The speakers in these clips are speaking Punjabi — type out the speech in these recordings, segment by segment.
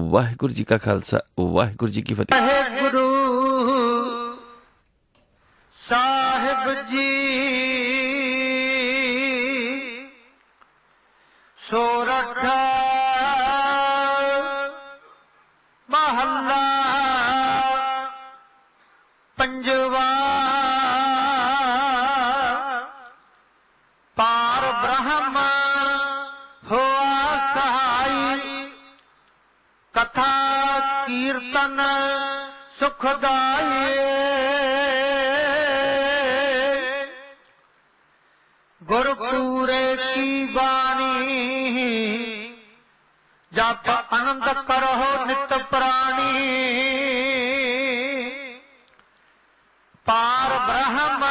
ਵਾਹਿਗੁਰੂ ਜੀ ਕਾ ਖਾਲਸਾ ਵਾਹਿਗੁਰੂ ਜੀ ਕੀ ਫਤਿਹ। ਵਾਹਿਗੁਰੂ ਸਾਹਿਬ ਜੀ ਸੋਰਠ ਮਹੱਲਾ ਪੰਜਵਾ। ਪਾਰ ਬ੍ਰਹਮ ਹੋਆ ਸਹਾਈ, ਕਥਾ ਕੀਰਤਨ ਸੁਖਦਾਈ। ਗੁਰਪੂਰੇ ਕੀ ਬਾਣੀ, ਜਪ ਆਨੰਦ ਕਰੋ ਨਿਤ ਪ੍ਰਾਣੀ। ਪਾਰ ਬ੍ਰਹਮ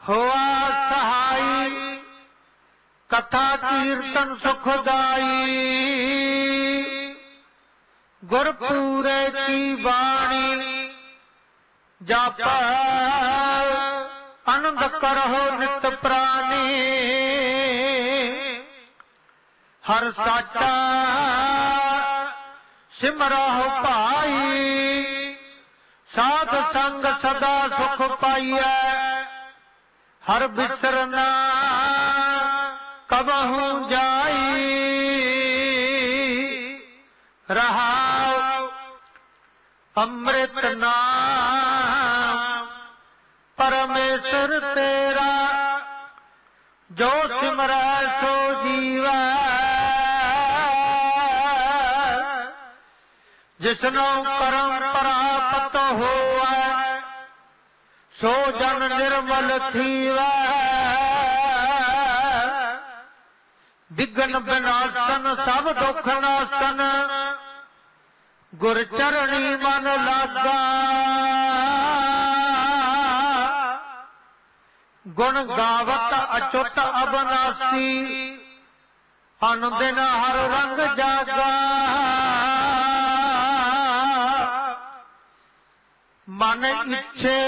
ਹੋਆ ਸਹਾਈ, ਕਥਾ ਕੀਰਤਨ ਸੁਖਦਾਈ। ਗੁਰਪੂਰੇ ਕੀ ਬਾਣੀ, ਜਪ ਆਨੰਦ ਕਰੋ ਨਿਤ ਪ੍ਰਾਣੀ। ਹਰ ਸਾਚਾ ਸਿਮਰਹੁ ਭਾਈ, ਸਾਧ ਸੰਗ ਸਦਾ ਸੁਖ ਪਾਈਐ। ਹਰ ਬਿਸਰਨਾ ਕਬਹੁ ਜਾਈ, ਰਹਾਉ ਅੰਮ੍ਰਿਤ ਨਾਮ ਪਰਮੇਸ਼ਰ ਤੇਰਾ। ਜੋ ਸਿਮਰੈ ਸੋ ਜੀਵੈ, ਜਿਸਨੋ ਕਰਮ ਪ੍ਰਾਪਤ ਹੋਵੈ, ਸੋ ਜਨ ਨਿਰਮਲ ਥੀਵੈ। ਵਿਘਨ ਵਿਨਾਸ਼ਨ ਸਭ ਦੁਖ ਨਾਸ਼ਨ, ਗੁਰ ਚਰਣੀ ਮਨ ਲਾਗਾ। ਗੁਣ ਗਾਵਤ ਅਚੁੱਟ ਅਬਨਾਸੀ, ਅਨੁਦਿਨ ਹਰ ਰੰਗ ਜਾਗਾ। ਮਨ ਇੱਛੇ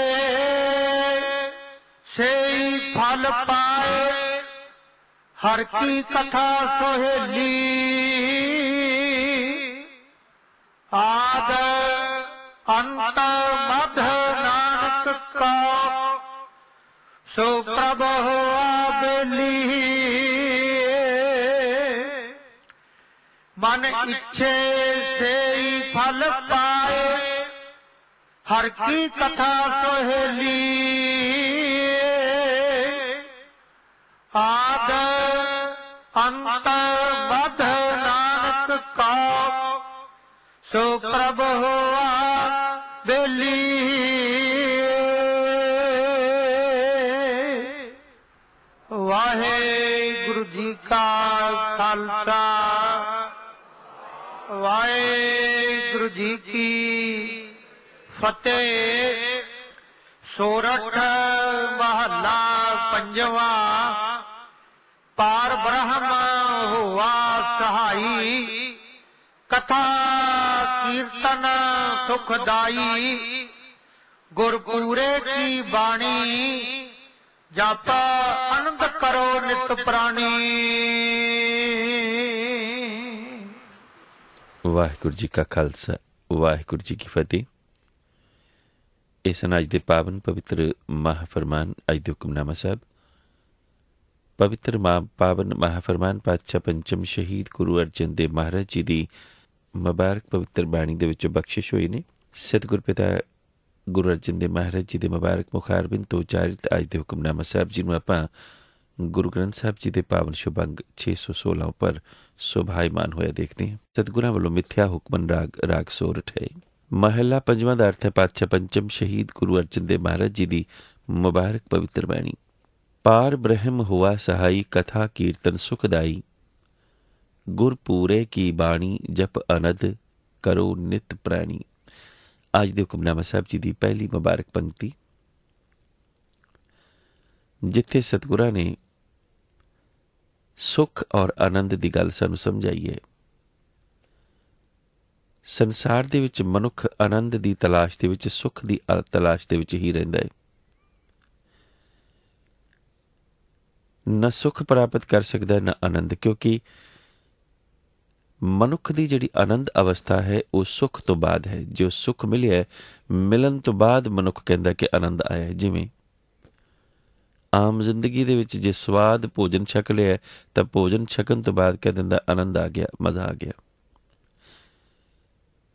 ਸੇਈ ਫਲ ਪਾਏ, ਹਰ ਕੀ ਕਥਾ ਸੋਹੇਲੀ। ਆਦ ਅੰਤ ਮਧ ਨਾਨਕ ਕਾ, ਸੋ ਪ੍ਰਭ ਹੋਆ ਬੇਲੀ। ਮਨ ਇੱਛੇ ਸੇਈ ਫਲ ਪਾਏ, ਹਰ ਕੀ ਕਥਾ ਸੋਹੇਲੀ। ਆਦ ਅੰਤ ਮਧ ਨਾਨਕ ਕਾ, ਸੋ ਪ੍ਰਭ ਹੋਆ ਬੇਲੀ। ਵਾਹਿਗੁਰੂ ਜੀ ਕਾ ਖਾਲਸਾ, ਵਾਹਿਗੁਰੂ ਜੀ ਕੀ ਫਤਿਹ। ਸੋਰਠ ਮਹੱਲਾ ਪੰਜਵਾ। ਪਾਰ ਬ੍ਰਹਮ ਹੋਆ ਸਹਾਈ, ਕਥਾ ਕੀਰਤਨ ਸੁਖਦਾਈ। ਗੁਰਪੂਰੇ ਕੀ ਬਾਣੀ, ਜਪ ਆਨੰਦ ਕਰੋ ਨਿਤ ਪ੍ਰਾਣੀ। ਵਾਹਿਗੁਰੂ ਜੀ ਕਾ ਖਾਲਸਾ ਵਾਹਿਗੁਰੂ ਜੀ ਕੀ ਫਤਿਹ। ਇਹ ਸਨ ਅੱਜ ਦੇ ਪਾਵਨ ਪਵਿੱਤਰ ਮਹਾਫਰਮਾਨ। ਅੱਜ ਦੇ ਹੁਕਮਨਾਮਾ ਸਾਹਿਬ ਪਵਿੱਤਰ ਪਾਵਨ ਮਹਾਫਰਮਾਨ ਪਾਤਸ਼ਾਹ ਪੰਚਮ ਸ਼ਹੀਦ ਗੁਰੂ ਅਰਜਨ ਦੇਵ ਮਹਾਰਾਜ ਜੀ ਦੀ ਮੁਬਾਰਕ ਪਵਿੱਤਰ ਬਾਣੀ ਦੇ ਵਿੱਚੋਂ ਬਖਸ਼ਿਸ਼ ਹੋਈ ਨੇ। ਸਤਿਗੁਰ ਪਿਤਾ ਗੁਰੂ ਅਰਜਨ ਦੇਵ ਮਹਾਰਾਜ ਜੀ ਦੇ ਮੁਬਾਰਕ ਮੁਖਾਰਬਿੰਦ ਤੋਂ ਉਚਾਰਿਤ ਅੱਜ ਦੇ ਹੁਕਮਨਾਮਾ ਸਾਹਿਬ ਜੀ ਨੂੰ ਆਪਾਂ ਗੁਰੂ ਗ੍ਰੰਥ ਸਾਹਿਬ ਜੀ ਦੇ ਪਾਵਨ ਸ਼ੁਭ ਅੰਗ 616 ਉੱਪਰ ਸੁਭਾਈਮਾਨ ਹੋਇਆ ਦੇਖਦੇ ਹਾਂ। ਸਤਿਗੁਰਾਂ ਵੱਲੋਂ ਮਿੱਥਿਆ ਹੁਕਮਨ ਰਾਗ ਸੋਰਠ ਹੈ। ਮਹੱਲਾ ਪੰਜਵਾਂ ਦਾ ਅਰਥ ਹੈ ਪਾਤਸ਼ਾਹ ਪੰਚਮ ਸ਼ਹੀਦ ਗੁਰੂ ਅਰਜਨ ਦੇਵ ਮਹਾਰਾਜ ਜੀ ਦੀ ਮੁਬਾਰਕ ਪਵਿੱਤਰ ਬਾਣੀ। ਪਾਰ ਬ੍ਰਹਮ ਹੋਆ ਸਹਾਈ, ਕਥਾ ਕੀਰਤਨ ਸੁਖਦਾਈ। ਗੁਰ ਪੂਰੇ ਕੀ ਬਾਣੀ, ਜਪ ਅਨੰਦ ਕਰੋ ਨਿਤ ਪ੍ਰਾਣੀ। ਅੱਜ ਦੇ ਹੁਕਮਨਾਮਾ ਸਾਹਿਬ ਜੀ ਦੀ ਪਹਿਲੀ ਮੁਬਾਰਕ ਪੰਕਤੀ, ਜਿੱਥੇ ਸਤਿਗੁਰਾਂ ਨੇ ਸੁਖ ਔਰ ਆਨੰਦ ਦੀ ਗੱਲ ਸਾਨੂੰ ਸਮਝਾਈ ਹੈ। ਸੰਸਾਰ ਦੇ ਵਿੱਚ ਮਨੁੱਖ ਆਨੰਦ ਦੀ ਤਲਾਸ਼ ਦੇ ਵਿੱਚ, ਸੁੱਖ ਦੀ ਤਲਾਸ਼ ਦੇ ਵਿੱਚ ਹੀ ਰਹਿੰਦਾ ਹੈ। ਨਾ ਸੁੱਖ ਪ੍ਰਾਪਤ ਕਰ ਸਕਦਾ ਨਾ ਆਨੰਦ, ਕਿਉਂਕਿ ਮਨੁੱਖ ਦੀ ਜਿਹੜੀ ਆਨੰਦ ਅਵਸਥਾ ਹੈ ਉਹ ਸੁੱਖ ਤੋਂ ਬਾਅਦ ਹੈ। ਜੋ ਸੁੱਖ ਮਿਲਿਆ, ਮਿਲਣ ਤੋਂ ਬਾਅਦ ਮਨੁੱਖ ਕਹਿੰਦਾ ਕਿ ਆਨੰਦ ਆਇਆ। ਜਿਵੇਂ ਆਮ ਜ਼ਿੰਦਗੀ ਦੇ ਵਿੱਚ ਜੇ ਸਵਾਦ ਭੋਜਨ ਛਕ ਲਿਆ ਤਾਂ ਭੋਜਨ ਛਕਣ ਤੋਂ ਬਾਅਦ ਕਹਿ ਦਿੰਦਾ ਆਨੰਦ ਆ ਗਿਆ, ਮਜ਼ਾ ਆ ਗਿਆ।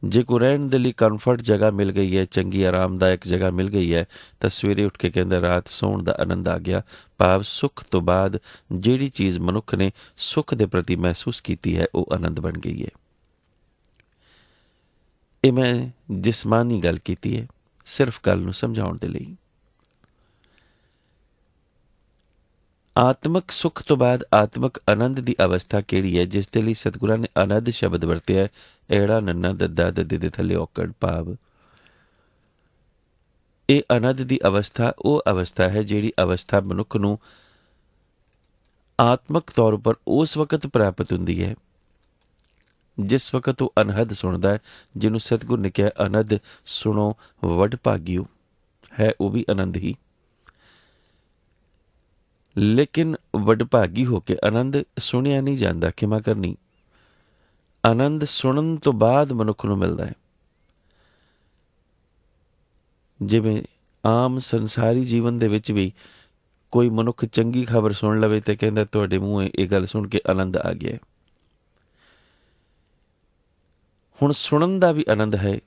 ਜੇ ਕੋਈ ਰਹਿਣ ਦੇ ਲਈ ਕੰਫਰਟ ਜਗ੍ਹਾ ਮਿਲ ਗਈ ਹੈ, ਚੰਗੀ ਆਰਾਮਦਾਇਕ ਜਗ੍ਹਾ ਮਿਲ ਗਈ ਹੈ, ਤਾਂ ਸਵੇਰੇ ਉੱਠ ਕੇ ਕਹਿੰਦਾ ਰਾਤ ਸੌਣ ਦਾ ਆਨੰਦ ਆ ਗਿਆ। ਭਾਵ ਸੁੱਖ ਤੋਂ ਬਾਅਦ ਜਿਹੜੀ ਚੀਜ਼ ਮਨੁੱਖ ਨੇ ਸੁੱਖ ਦੇ ਪ੍ਰਤੀ ਮਹਿਸੂਸ ਕੀਤੀ ਹੈ ਉਹ ਆਨੰਦ ਬਣ ਗਈ ਹੈ। ਇਹ ਮੈਂ ਜਿਸਮਾਨੀ ਗੱਲ ਕੀਤੀ ਹੈ, ਸਿਰਫ ਗੱਲ ਨੂੰ ਸਮਝਾਉਣ ਦੇ ਲਈ। ਆਤਮਕ ਸੁੱਖ ਤੋਂ ਬਾਅਦ ਆਤਮਕ ਆਨੰਦ ਦੀ ਅਵਸਥਾ ਕਿਹੜੀ ਹੈ, ਜਿਸ ਦੇ ਲਈ ਸਤਿਗੁਰਾਂ ਨੇ ਆਨੰਦ ਸ਼ਬਦ ਵਰਤਿਆ ਹੈ। ਐੜਾ ਨੰਨਾ ਦੱਦਾ ਦੱਦੇ ਦੇ ਥੱਲੇ ਔਕੜ। ਭਾਵ ਇਹ ਆਨੰਦ ਦੀ ਅਵਸਥਾ ਉਹ ਅਵਸਥਾ ਹੈ ਜਿਹੜੀ ਅਵਸਥਾ ਮਨੁੱਖ ਨੂੰ ਆਤਮਕ ਤੌਰ ਉੱਪਰ ਉਸ ਵਕਤ ਪ੍ਰਾਪਤ ਹੁੰਦੀ ਹੈ ਜਿਸ ਵਕਤ ਉਹ ਅਨਹਦ ਸੁਣਦਾ ਹੈ, ਜਿਹਨੂੰ ਸਤਿਗੁਰ ਨੇ ਕਿਹਾ ਅਨਹਦ ਸੁਣੋ ਵਡ ਭਾਗਿਓ। ਹੈ ਉਹ ਵੀ ਆਨੰਦ ਹੀ, ਲੇਕਿਨ ਵਡਭਾਗੀ ਹੋ ਕੇ ਆਨੰਦ ਸੁਣਿਆ ਨਹੀਂ ਜਾਂਦਾ। ਖਿਮਾ ਕਰਨੀ, ਆਨੰਦ ਸੁਣਨ ਤੋਂ ਬਾਅਦ ਮਨੁੱਖ ਨੂੰ ਮਿਲਦਾ ਹੈ। ਜਿਵੇਂ ਆਮ ਸੰਸਾਰੀ ਜੀਵਨ ਦੇ ਵਿੱਚ ਵੀ ਕੋਈ ਮਨੁੱਖ ਚੰਗੀ ਖਬਰ ਸੁਣ ਲਵੇ ਤੇ ਕਹਿੰਦਾ ਤੁਹਾਡੇ ਮੂੰਹੋਂ ਇਹ ਗੱਲ ਸੁਣ ਕੇ ਆਨੰਦ ਆ ਗਿਆ। ਹੁਣ ਸੁਣਨ ਦਾ ਵੀ ਆਨੰਦ ਹੈ,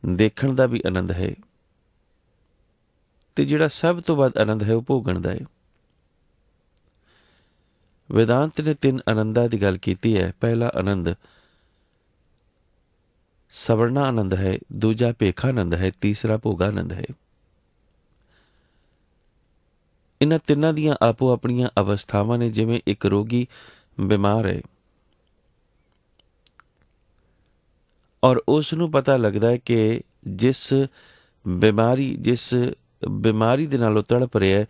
ਦੇਖਣ ਦਾ ਵੀ ਆਨੰਦ ਹੈ, ਤੇ ਜਿਹੜਾ ਸਭ ਤੋਂ ਵੱਧ ਆਨੰਦ ਹੈ ਉਹ ਭੋਗਣ ਦਾ ਹੈ। ਵੇਦਾਂਤ ਨੇ 3 ਆਨੰਦਾਂ ਦੀ ਗੱਲ ਕੀਤੀ ਹੈ। ਪਹਿਲਾ ਆਨੰਦ ਸਵਰਨਾ ਆਨੰਦ ਹੈ, ਦੂਜਾ ਭੇਖਾ ਆਨੰਦ ਹੈ, ਤੀਸਰਾ ਭੋਗਾ ਆਨੰਦ ਹੈ। ਇਹਨਾਂ ਤਿੰਨਾਂ ਦੀਆਂ ਆਪੋ ਆਪਣੀਆਂ ਅਵਸਥਾਵਾਂ ਨੇ। ਜਿਵੇਂ ਇੱਕ ਰੋਗੀ ਬਿਮਾਰ ਹੈ ਔਰ ਉਸ ਨੂੰ ਪਤਾ ਲੱਗਦਾ ਹੈ ਕਿ ਜਿਸ ਬਿਮਾਰੀ ਦੇ ਨਾਲ ਉਹ ਤੜਪ ਰਿਹਾ,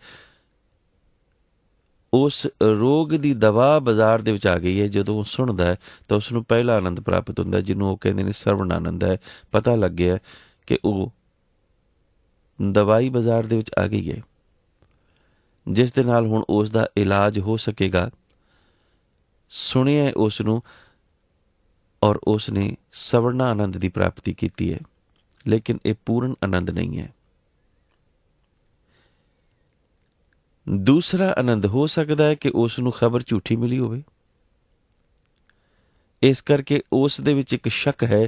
ਉਸ ਰੋਗ ਦੀ ਦਵਾ ਬਾਜ਼ਾਰ ਦੇ ਵਿੱਚ ਆ ਗਈ ਹੈ। ਜਦੋਂ ਉਹ ਸੁਣਦਾ ਹੈ ਤਾਂ ਉਸ ਨੂੰ ਪਹਿਲਾ ਆਨੰਦ ਪ੍ਰਾਪਤ ਹੁੰਦਾ, ਜਿਹਨੂੰ ਉਹ ਕਹਿੰਦੇ ਨੇ ਸਰਵਣ ਆਨੰਦ ਹੈ। ਪਤਾ ਲੱਗ ਗਿਆ ਕਿ ਉਹ ਦਵਾਈ ਬਾਜ਼ਾਰ ਦੇ ਵਿੱਚ ਆ ਗਈ ਹੈ, ਜਿਸ ਦੇ ਨਾਲ ਹੁਣ ਉਸ ਦਾ ਇਲਾਜ ਹੋ ਸਕੇਗਾ। ਸੁਣਿਆ ਉਸ ਨੂੰ ਔਰ ਉਸ ਨੇ ਸਵਰਨਾ ਆਨੰਦ ਦੀ ਪ੍ਰਾਪਤੀ ਕੀਤੀ ਹੈ, ਲੇਕਿਨ ਇਹ ਪੂਰਨ ਆਨੰਦ ਨਹੀਂ ਹੈ। ਦੂਸਰਾ ਆਨੰਦ ਹੋ ਸਕਦਾ ਹੈ ਕਿ ਉਸ ਨੂੰ ਖਬਰ ਝੂਠੀ ਮਿਲੀ ਹੋਵੇ, ਇਸ ਕਰਕੇ ਉਸ ਦੇ ਵਿੱਚ ਇੱਕ ਸ਼ੱਕ ਹੈ,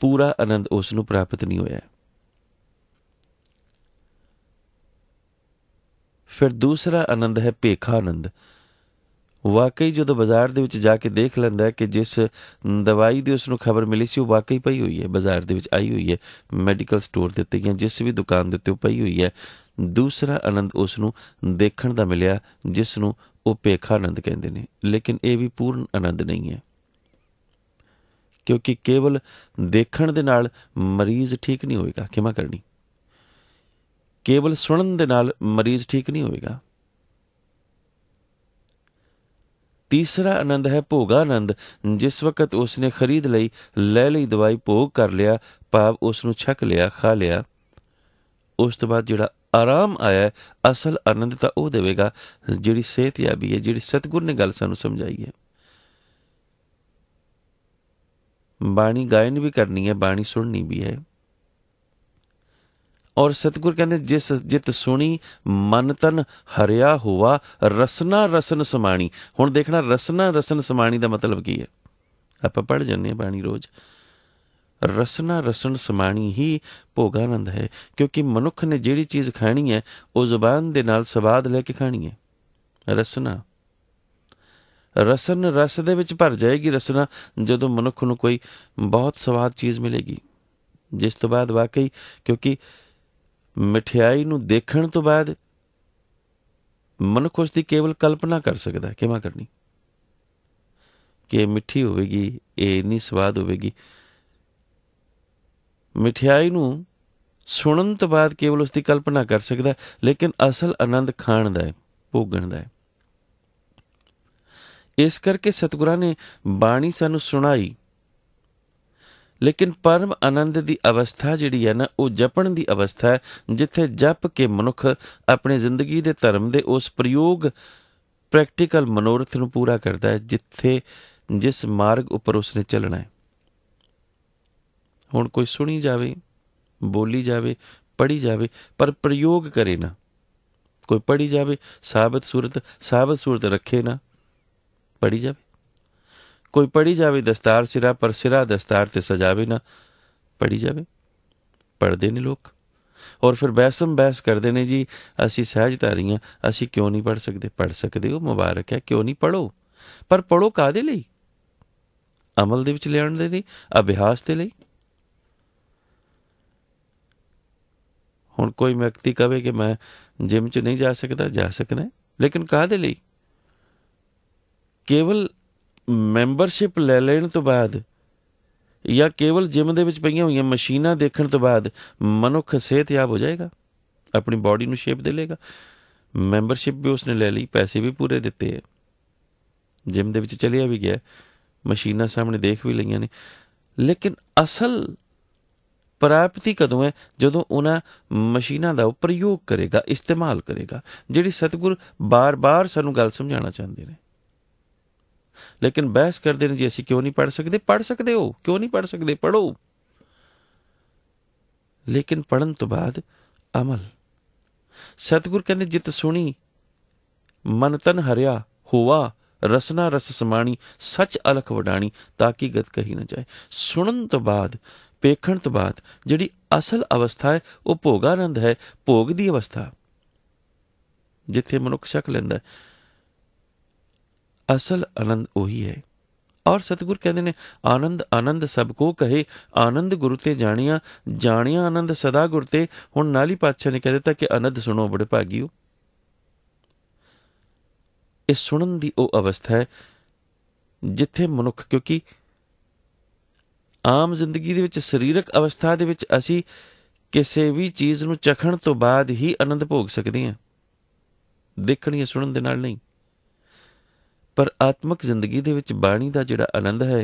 ਪੂਰਾ ਆਨੰਦ ਉਸ ਨੂੰ ਪ੍ਰਾਪਤ ਨਹੀਂ ਹੋਇਆ। ਫਿਰ ਦੂਸਰਾ ਆਨੰਦ ਹੈ ਭੇਖਾ ਆਨੰਦ। ਵਾਕਈ ਜਦੋਂ ਬਾਜ਼ਾਰ ਦੇ ਵਿੱਚ ਜਾ ਕੇ ਦੇਖ ਲੈਂਦਾ ਕਿ ਜਿਸ ਦਵਾਈ ਦੀ ਉਸ ਨੂੰ ਖਬਰ ਮਿਲੀ ਸੀ ਉਹ ਵਾਕਈ ਪਈ ਹੋਈ ਹੈ, ਬਾਜ਼ਾਰ ਦੇ ਵਿੱਚ ਆਈ ਹੋਈ ਹੈ, ਮੈਡੀਕਲ ਸਟੋਰ ਦੇ ਉੱਤੇ ਜਾਂ ਜਿਸ ਵੀ ਦੁਕਾਨ ਦੇ ਉੱਤੇ ਉਹ ਪਈ ਹੋਈ ਹੈ। ਦੂਸਰਾ ਆਨੰਦ ਉਸ ਨੂੰ ਦੇਖਣ ਦਾ ਮਿਲਿਆ, ਜਿਸ ਨੂੰ ਉਹ ਭੇਖਾ ਆਨੰਦ ਕਹਿੰਦੇ ਨੇ। ਲੇਕਿਨ ਇਹ ਵੀ ਪੂਰਨ ਆਨੰਦ ਨਹੀਂ ਹੈ, ਕਿਉਂਕਿ ਕੇਵਲ ਦੇਖਣ ਦੇ ਨਾਲ ਮਰੀਜ਼ ਠੀਕ ਨਹੀਂ ਹੋਏਗਾ। ਖਿਮਾ ਕਰਨੀ, ਕੇਵਲ ਸੁਣਨ ਦੇ ਨਾਲ ਮਰੀਜ਼ ਠੀਕ ਨਹੀਂ ਹੋਏਗਾ। ਤੀਸਰਾ ਆਨੰਦ ਹੈ ਭੋਗਾ ਆਨੰਦ। ਜਿਸ ਵਕਤ ਉਸ ਨੇ ਖਰੀਦ ਲਈ, ਲੈ ਲਈ ਦਵਾਈ, ਭੋਗ ਕਰ ਲਿਆ, ਭਾਵ ਉਸ ਨੂੰ ਛਕ ਲਿਆ, ਖਾ ਲਿਆ, ਉਸ ਤੋਂ ਬਾਅਦ ਜਿਹੜਾ ਆਰਾਮ ਆਇਆ, ਅਸਲ ਆਨੰਦ ਤਾਂ ਉਹ ਦੇਵੇਗਾ ਜਿਹੜੀ ਸਿਹਤਯਾਬੀ ਹੈ, ਜਿਹੜੀ ਸਤਿਗੁਰ ਨੇ ਗੱਲ ਸਾਨੂੰ ਸਮਝਾਈ ਹੈ। ਬਾਣੀ ਗਾਇਨ ਵੀ ਕਰਨੀ ਹੈ, ਬਾਣੀ ਸੁਣਨੀ ਵੀ ਹੈ। ਔਰ ਸਤਿਗੁਰ ਕਹਿੰਦੇ ਜਿਸ ਜਿਤ ਸੁਣੀ ਮਨ ਤਨ ਹਰਿਆ ਹੋਵਾ, ਰਸਨਾ ਰਸਨ ਸਮਾਣੀ। ਹੁਣ ਦੇਖਣਾ ਰਸਨਾ ਰਸਨ ਸਮਾਣੀ ਦਾ ਮਤਲਬ ਕੀ ਹੈ। ਆਪਾਂ ਪੜ੍ਹ ਜਾਂਦੇ ਹਾਂ ਬਾਣੀ ਰੋਜ਼। ਰਸਨਾ ਰਸਨ ਸਮਾਣੀ ਹੀ ਭੋਗਾ ਆਨੰਦ ਹੈ, ਕਿਉਂਕਿ ਮਨੁੱਖ ਨੇ ਜਿਹੜੀ ਚੀਜ਼ ਖਾਣੀ ਹੈ ਉਹ ਜ਼ੁਬਾਨ ਦੇ ਨਾਲ ਸਵਾਦ ਲੈ ਕੇ ਖਾਣੀ ਹੈ। ਰਸਨਾ ਰਸਨ ਰਸ ਦੇ ਵਿੱਚ ਭਰ ਜਾਏਗੀ। ਰਸਨਾ ਜਦੋਂ ਮਨੁੱਖ ਨੂੰ ਕੋਈ ਬਹੁਤ ਸਵਾਦ ਚੀਜ਼ ਮਿਲੇਗੀ, ਜਿਸ ਤੋਂ ਬਾਅਦ ਵਾਕਈ, ਕਿਉਂਕਿ ਮਠਿਆਈ ਨੂੰ ਦੇਖਣ ਤੋਂ ਬਾਅਦ ਮਨੁੱਖ ਉਸ ਦੀ ਕੇਵਲ ਕਲਪਨਾ ਕਰ ਸਕਦਾ। ਕਿਵੇਂ ਕਰਨੀ ਕਿ ਇਹ ਮਿੱਠੀ ਹੋਵੇਗੀ, ਇਹ ਇੰਨੀ ਸਵਾਦ ਹੋਵੇਗੀ। ਮਠਿਆਈ ਨੂੰ ਸੁਣਨ ਤੋਂ ਬਾਅਦ ਕੇਵਲ ਉਸ ਦੀ ਕਲਪਨਾ ਕਰ ਸਕਦਾ, ਲੇਕਿਨ ਅਸਲ ਆਨੰਦ ਖਾਣ ਦਾ ਹੈ, ਭੋਗਣ ਦਾ ਹੈ। ਇਸ ਕਰਕੇ ਸਤਿਗੁਰਾਂ ਨੇ ਬਾਣੀ ਸਾਨੂੰ ਸੁਣਾਈ, ਲੇਕਿਨ ਪਰਮ ਆਨੰਦ ਦੀ ਅਵਸਥਾ ਜਿਹੜੀ ਹੈ ਨਾ, ਉਹ ਜਪਣ ਦੀ ਅਵਸਥਾ ਹੈ, ਜਿੱਥੇ ਜਪ ਕੇ ਮਨੁੱਖ ਆਪਣੀ ਜ਼ਿੰਦਗੀ ਦੇ ਧਰਮ ਦੇ ਉਸ ਪ੍ਰਯੋਗ ਪ੍ਰੈਕਟੀਕਲ ਮਨੋਰਥ ਨੂੰ ਪੂਰਾ ਕਰਦਾ ਹੈ, ਜਿੱਥੇ जिस मार्ग उपर उसने चलना है। हुण कोई सुनी जावे, बोली जावे, पढ़ी जावे, पर प्रयोग करे ना। कोई पढ़ी जावे, साबित सूरत रखे ना, पढ़ी जावे। कोई पढ़ी जावे दस्तार सिरा, पर सिरा दस्तार ते सजावे ना, पढ़ी जावे। पढ़ते ने लोग और फिर बहस करते हैं जी असी सहजधारी हाँ, असी क्यों नहीं पढ़ सकते। पढ़ सकते हो, मुबारक है, क्यों नहीं, पढ़ो। पर पढ़ो काहदे लई? अमल दे विच लियाउण दे लई, अभ्यास दे लई। हुण कोई व्यक्ति कहे कि मैं जिम च नहीं जा सकता, जा सकना है, लेकिन काहदे लई? केवल मैंबरशिप ले लेण तो बाद या केवल जिम दे विच पईयां होईयां मशीनां देखण तो बाद मनुख सेहतयाब हो जाएगा, अपनी बॉडी नूं शेप दे लेगा। मैंबरशिप भी उसने ले ली, पैसे भी पूरे दिते है, जिम दे विच चलिया भी गया, मशीनां सामने देख भी लईयां ने, लेकिन असल प्राप्ति कदों है? जदों उन्हां मशीनां दा प्रयोग करेगा, इस्तेमाल करेगा, जिहड़ी सतगुर बार बार सानूं गल समझाना चाहते हैं। लेकिन बहस करते हैं जी असी क्यों नहीं पढ़ सकते। पढ़ सकते हो, क्यों नहीं पढ़ सकते, पढ़ो। लेकिन पढ़न तो बाद अमल। सतगुर कहते जित सुनी मन तन हरिया होवा, रसना रस समाणी, सच अलख वडाणी, ताकि गत कही न जाए। सुनन तो बाद, पेखण तो बाद जिहड़ी असल अवस्था है वह भोगानंद है, भोग की अवस्था जिथे मनुख छक लैंदा है। असल आनंद उही है। और सतगुर कहते हैं आनंद आनंद सबको कहे, आनंद गुरु ते जानिया, जानिया आनंद सदा गुर ते। हुण नाली पातशाह ने कह दिता कि आनंद सुनो बड़े भागियो। इस सुनन दी वो अवस्था है जिथे मनुख, क्योंकि आम जिंदगी दे विच सरीरक अवस्था दे विच असी किसी भी चीज़ नूं चखण तो बाद ही आनंद भोग सकते हैं, देखण या सुनन दे नाल नहीं। पर आत्मक जिंदगी दे विच बाणी दा जिहड़ा आनंद है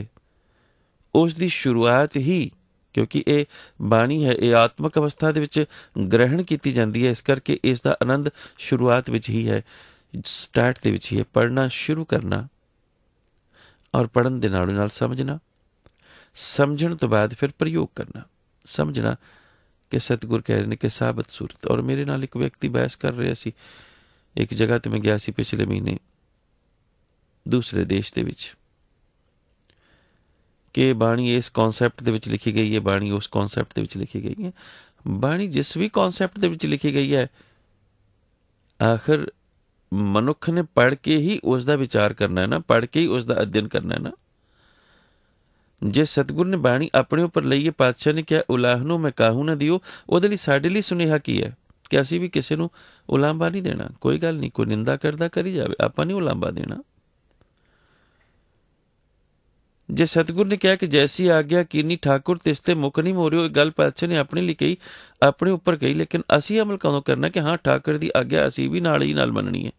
उस दी शुरुआत ही, क्योंकि ये बाणी है, ये आत्मक अवस्था दे विच ग्रहण की जाती है, इस करके इसका आनंद शुरुआत विच ही है, स्टार्ट दे विच ही है। पढ़ना शुरू करना और पढ़न दे नालों नाल समझना, समझण तो बाद फिर प्रयोग करना। समझना कि सतगुर कह रहे हैं कि साबित सूरत। और मेरे नाल एक व्यक्ति बहस कर रहा सी, एक जगह ते मैं गया सी पिछले महीने दूसरे देश दे विच, कि बाणी इस कॉन्सैप्ट दे विच लिखी गई है, बाणी उस कॉन्सैप्ट दे विच लिखी गई है। बाणी जिस भी कॉन्सैप्ट दे विच लिखी गई है, आखिर मनुख ने पढ़ के ही उसका विचार करना है ना, पढ़ के ही उसका अध्ययन करना है ना। जे सतगुर ने बाणी अपने उपर लईए, पातशाह ने क्या उलाहनों मैं काहू ना दियो, उहदे लई साडे लई सुनेहा की है कि असीं भी किसी नूं उलांबा नहीं देना। कोई गल नहीं, कोई निंदा करदा करी जावे, आपां नहीं उलांबा देना। जे सतगुर ने कहा कि जैसी आज्ञा कीनी ठाकुर तिसते मुख नहीं मोरियो, गल पातशाह ने अपने लिए कही, अपने उपर कही, लेकिन असी अमल कदों करना कि हाँ ठाकुर की आज्ञा असी भी नाल ही नाल मननी है,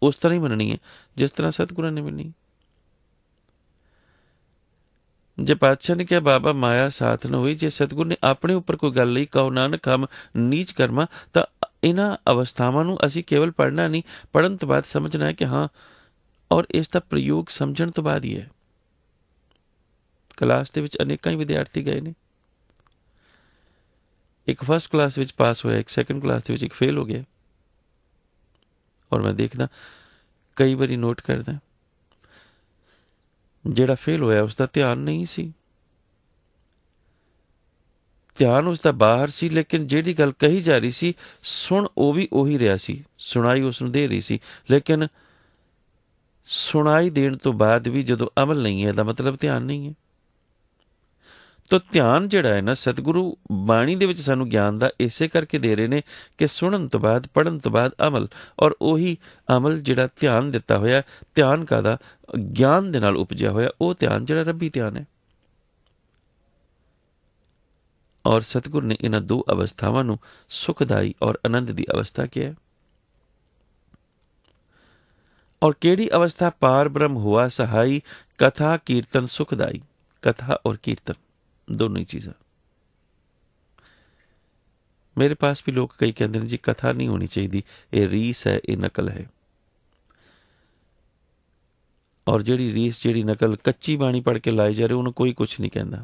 उस तरह ही मननी है जिस तरह सतगुरां ने मनी। जे पातशाह ने कहा बाबा माया साथ न हुई, जे सतगुर ने अपने उपर कोई गल लई, कहो नानक हम नीच कर्मा, तो इन्हां अवस्थावां नूं असी केवल पढ़ना नहीं, पढ़न तो बाद समझना है कि हाँ, और इसका प्रयोग समझण तो बाद ही है। क्लास दे विच अनेकां ही विद्यार्थी गए ने, एक फर्स्ट क्लास विच पास होया, एक सैकेंड क्लास दे विच एक फेल हो गया। और मैं देखदा कई बारी नोट करदा जिहड़ा फेल होया उसका ध्यान नहीं सी, ध्यान उसका बाहर सी, लेकिन जिहड़ी गल कही जा रही सी सुन वो भी उही रहा सी, सुनाई उसनूं दे रही सी, लेकिन सुनाई देण तो बाद भी जदों अमल नहीं है, दा मतलब ध्यान नहीं है। तो ध्यान जिहड़ा है ना, सतगुरु बाणी दे विच सानूं ज्ञान दा इसे करके दे रहे ने कि सुनन तो बाद, पढ़न तो बाद अमल, और उही अमल जिहड़ा ध्यान दिता होया, ध्यान कादा ज्ञान दे नाल उपजिया होया, वो ध्यान जिहड़ा रब्बी ध्यान है। और सतगुर ने इन्हां दो अवस्थावां नूं सुखदाई और आनंद दी अवस्था किया। और केड़ी अवस्था? पार ब्रह्म हुआ सहाई, कथा कीर्तन सुखदाई। कथा और कीर्तन दोनों ही चीज़ां। मेरे पास भी लोग कई कहते हैं जी कथा नहीं होनी चाहिए, ये रीस है, ये नकल है। ਔਰ ਜਿਹੜੀ ਰੀਸ, ਜਿਹੜੀ ਨਕਲ ਕੱਚੀ ਬਾਣੀ ਪੜ੍ਹ ਕੇ ਲਾਈ ਜਾ ਰਹੀ, ਉਹਨੂੰ ਕੋਈ ਕੁਛ ਨਹੀਂ ਕਹਿੰਦਾ।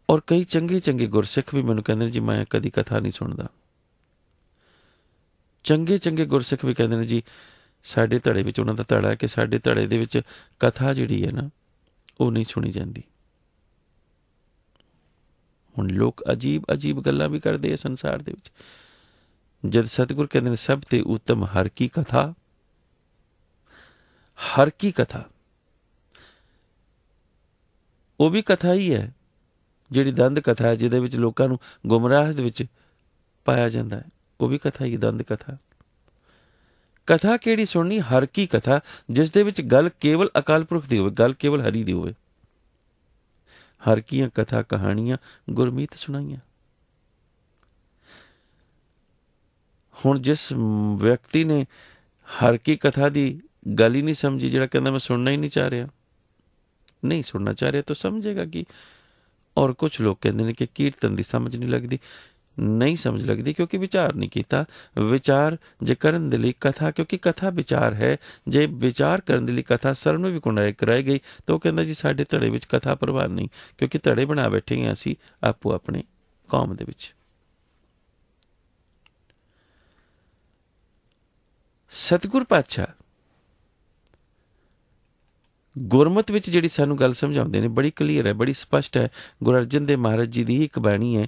ਔਰ ਕਈ ਚੰਗੇ ਚੰਗੇ ਗੁਰਸਿੱਖ ਵੀ ਮੈਨੂੰ ਕਹਿੰਦੇ ਨੇ ਜੀ ਮੈਂ ਕਦੀ ਕਥਾ ਨਹੀਂ ਸੁਣਦਾ। ਚੰਗੇ ਚੰਗੇ ਗੁਰਸਿੱਖ ਵੀ ਕਹਿੰਦੇ ਨੇ ਜੀ ਸਾਡੇ ਧੜੇ ਵਿੱਚ, ਉਹਨਾਂ ਦਾ ਧੜਾ ਹੈ ਕਿ ਸਾਡੇ ਧੜੇ ਦੇ ਵਿੱਚ ਕਥਾ ਜਿਹੜੀ ਹੈ ਨਾ ਉਹ ਨਹੀਂ ਸੁਣੀ ਜਾਂਦੀ। ਹੁਣ ਲੋਕ ਅਜੀਬ ਅਜੀਬ ਗੱਲਾਂ ਵੀ ਕਰਦੇ ਆ ਸੰਸਾਰ ਦੇ ਵਿੱਚ। ਜਦ ਸਤਿਗੁਰ ਕਹਿੰਦੇ ਨੇ ਸਭ ਤੇ ਉੱਤਮ ਹਰ ਕੀ ਕਥਾ, ਹਰ ਕੀ ਕਥਾ, ਉਹ ਵੀ ਕਥਾ ਹੀ ਹੈ। ਜਿਹੜੀ ਦੰਦ ਕਥਾ ਹੈ ਜਿਹਦੇ ਵਿੱਚ ਲੋਕਾਂ ਨੂੰ ਗੁੰਮਰਾਹ ਦੇ ਵਿੱਚ ਪਾਇਆ ਜਾਂਦਾ ਹੈ, ਉਹ ਵੀ ਕਥਾ ਹੀ, ਦੰਦ ਕਥਾ। ਕਥਾ ਕਿਹੜੀ ਸੁਣਨੀ? ਹਰ ਕੀ ਕਥਾ, ਜਿਸ ਦੇ ਵਿੱਚ ਗੱਲ ਕੇਵਲ ਅਕਾਲ ਪੁਰਖ ਦੀ ਹੋਵੇ, ਗੱਲ ਕੇਵਲ ਹਰੀ ਦੀ ਹੋਵੇ। ਹਰ ਕੀਆਂ ਕਥਾ ਕਹਾਣੀਆਂ ਗੁਰਮੀਤ ਸੁਣਾਈਆਂ। ਹੁਣ ਜਿਸ ਵਿਅਕਤੀ ਨੇ ਹਰ ਕੀ ਕਥਾ ਦੀ ਗੱਲ ਹੀ ਨਹੀਂ ਸਮਝੀ, ਜਿਹੜਾ ਕਹਿੰਦਾ ਮੈਂ ਸੁਣਨਾ ਹੀ ਨਹੀਂ ਚਾਹ ਰਿਹਾ, ਨਹੀਂ ਸੁਣਨਾ ਚਾਹ ਰਿਹਾ ਤਾਂ ਸਮਝੇਗਾ ਕੀ? ਔਰ ਕੁਛ ਲੋਕ ਕਹਿੰਦੇ ਨੇ ਕਿ ਕੀਰਤਨ ਦੀ ਸਮਝ ਨਹੀਂ ਲੱਗਦੀ। ਨਹੀਂ ਸਮਝ ਲੱਗਦੀ ਕਿਉਂਕਿ ਵਿਚਾਰ ਨਹੀਂ ਕੀਤਾ। ਵਿਚਾਰ ਜੇ ਕਰਨ ਦੇ ਲਈ ਕਥਾ, ਕਿਉਂਕਿ ਕਥਾ ਵਿਚਾਰ ਹੈ, ਜੇ ਵਿਚਾਰ ਕਰਨ ਦੇ ਲਈ ਕਥਾ ਸਰਵਣ ਵੀ ਕਰਾਈ ਗਈ ਤਾਂ ਉਹ ਕਹਿੰਦਾ ਜੀ ਸਾਡੇ ਧੜੇ ਵਿੱਚ ਕਥਾ ਪ੍ਰਵਾਨ ਨਹੀਂ, ਕਿਉਂਕਿ ਧੜੇ ਬਣਾ ਬੈਠੇ ਹਾਂ ਅਸੀਂ ਆਪੋ ਆਪਣੇ ਕੌਮ ਦੇ ਵਿੱਚ। ਸਤਿਗੁਰ ਪਾਤਸ਼ਾਹ ਗੁਰਮਤ ਵਿੱਚ ਜਿਹੜੀ ਸਾਨੂੰ ਗੱਲ ਸਮਝਾਉਂਦੇ ਨੇ ਬੜੀ ਕਲੀਅਰ ਹੈ, ਬੜੀ ਸਪਸ਼ਟ ਹੈ। ਗੁਰੂ ਅਰਜਨ ਦੇਵ ਮਹਾਰਾਜ ਜੀ ਦੀ ਇੱਕ ਬਾਣੀ ਹੈ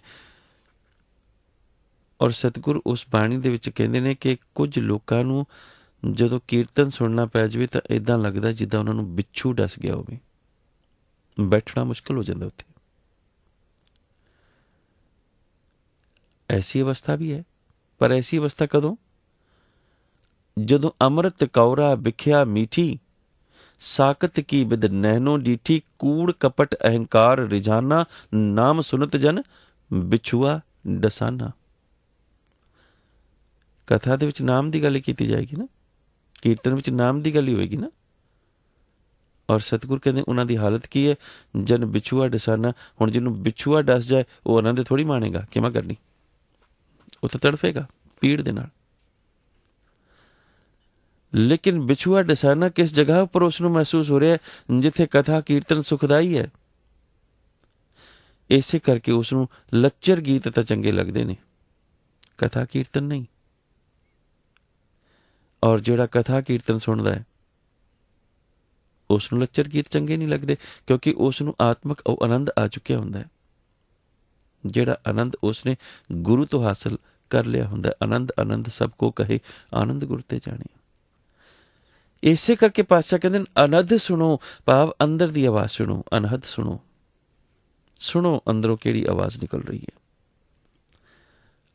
ਔਰ ਸਤਿਗੁਰ ਉਸ ਬਾਣੀ ਦੇ ਵਿੱਚ ਕਹਿੰਦੇ ਨੇ ਕਿ ਕੁਝ ਲੋਕਾਂ ਨੂੰ ਜਦੋਂ ਕੀਰਤਨ ਸੁਣਨਾ ਪੈ ਜਾਵੇ ਤਾਂ ਇੱਦਾਂ ਲੱਗਦਾ ਜਿੱਦਾਂ ਉਹਨਾਂ ਨੂੰ ਬਿੱਛੂ ਡਸ ਗਿਆ ਹੋਵੇ, ਬੈਠਣਾ ਮੁਸ਼ਕਿਲ ਹੋ ਜਾਂਦਾ ਉੱਥੇ। ਐਸੀ ਅਵਸਥਾ ਵੀ ਹੈ, ਪਰ ਐਸੀ ਅਵਸਥਾ ਕਦੋਂ? ਜਦੋਂ ਅੰਮ੍ਰਿਤ ਕੌਰਾ ਵਿਖਿਆ ਮੀਠੀ, ਸਾਕਤ ਕੀ ਬਿਦ ਨੈਣੋ ਡੀਠੀ, ਕੂੜ ਕਪਟ ਅਹੰਕਾਰ ਰਿਝਾਨਾ, ਨਾਮ ਸੁਨਤ ਜਨ ਬਿਛੂਆ ਡਸਾਨਾ। ਕਥਾ ਦੇ ਵਿੱਚ ਨਾਮ ਦੀ ਗੱਲ ਕੀਤੀ ਜਾਏਗੀ ਨਾ, ਕੀਰਤਨ ਵਿੱਚ ਨਾਮ ਦੀ ਗੱਲ ਹੀ ਹੋਏਗੀ ਨਾ। ਔਰ ਸਤਿਗੁਰ ਕਹਿੰਦੇ ਉਹਨਾਂ ਦੀ ਹਾਲਤ ਕੀ ਹੈ? ਜਨ ਬਿਛੂਆ ਡਸਾਨਾ। ਹੁਣ ਜਿਹਨੂੰ ਬਿਛੂਆ ਡਸ ਜਾਏ ਉਹ ਉਹਨਾਂ ਦੇ ਥੋੜ੍ਹੀ ਮਾਣੇਗਾ, ਕਿਵੇਂ ਕਰਨੀ? ਉਹ ਤਾਂ ਤੜਫੇਗਾ ਪੀੜ ਦੇ ਨਾਲ। ਲੇਕਿਨ ਬਿਛੂਆ ਡਸਾਨਾ ਕਿਸ ਜਗ੍ਹਾ ਉੱਪਰ ਉਸ ਨੂੰ ਮਹਿਸੂਸ ਹੋ ਰਿਹਾ? ਜਿੱਥੇ ਕਥਾ ਕੀਰਤਨ ਸੁਖਦਾਈ ਹੈ। ਇਸੇ ਕਰਕੇ ਉਸ ਨੂੰ ਲੱਚਰ ਗੀਤ ਤਾਂ ਚੰਗੇ ਲੱਗਦੇ ਨੇ, ਕਥਾ ਕੀਰਤਨ ਨਹੀਂ। ਔਰ ਜਿਹੜਾ ਕਥਾ ਕੀਰਤਨ ਸੁਣਦਾ ਹੈ ਉਸ ਨੂੰ ਲੱਚਰ ਗੀਤ ਚੰਗੇ ਨਹੀਂ ਲੱਗਦੇ, ਕਿਉਂਕਿ ਉਸ ਨੂੰ ਆਤਮਕ ਉਹ ਆਨੰਦ ਆ ਚੁੱਕਿਆ ਹੁੰਦਾ ਹੈ, ਜਿਹੜਾ ਆਨੰਦ ਉਸ ਨੇ ਗੁਰੂ ਤੋਂ ਹਾਸਲ ਕਰ ਲਿਆ ਹੁੰਦਾ। ਆਨੰਦ ਆਨੰਦ ਸਭ ਕੋ ਕਹੇ, ਆਨੰਦ ਗੁਰ ਤੇ ਜਾਣੇ। ਇਸੇ ਕਰਕੇ ਪਾਤਸ਼ਾਹ ਕਹਿੰਦੇ ਨੇ ਅਨਹਦ ਸੁਣੋ, ਭਾਵ ਅੰਦਰ ਦੀ ਆਵਾਜ਼ ਸੁਣੋ। ਅਨਹਦ ਸੁਣੋ, ਸੁਣੋ ਅੰਦਰੋਂ ਕਿਹੜੀ ਆਵਾਜ਼ ਨਿਕਲ ਰਹੀ ਹੈ।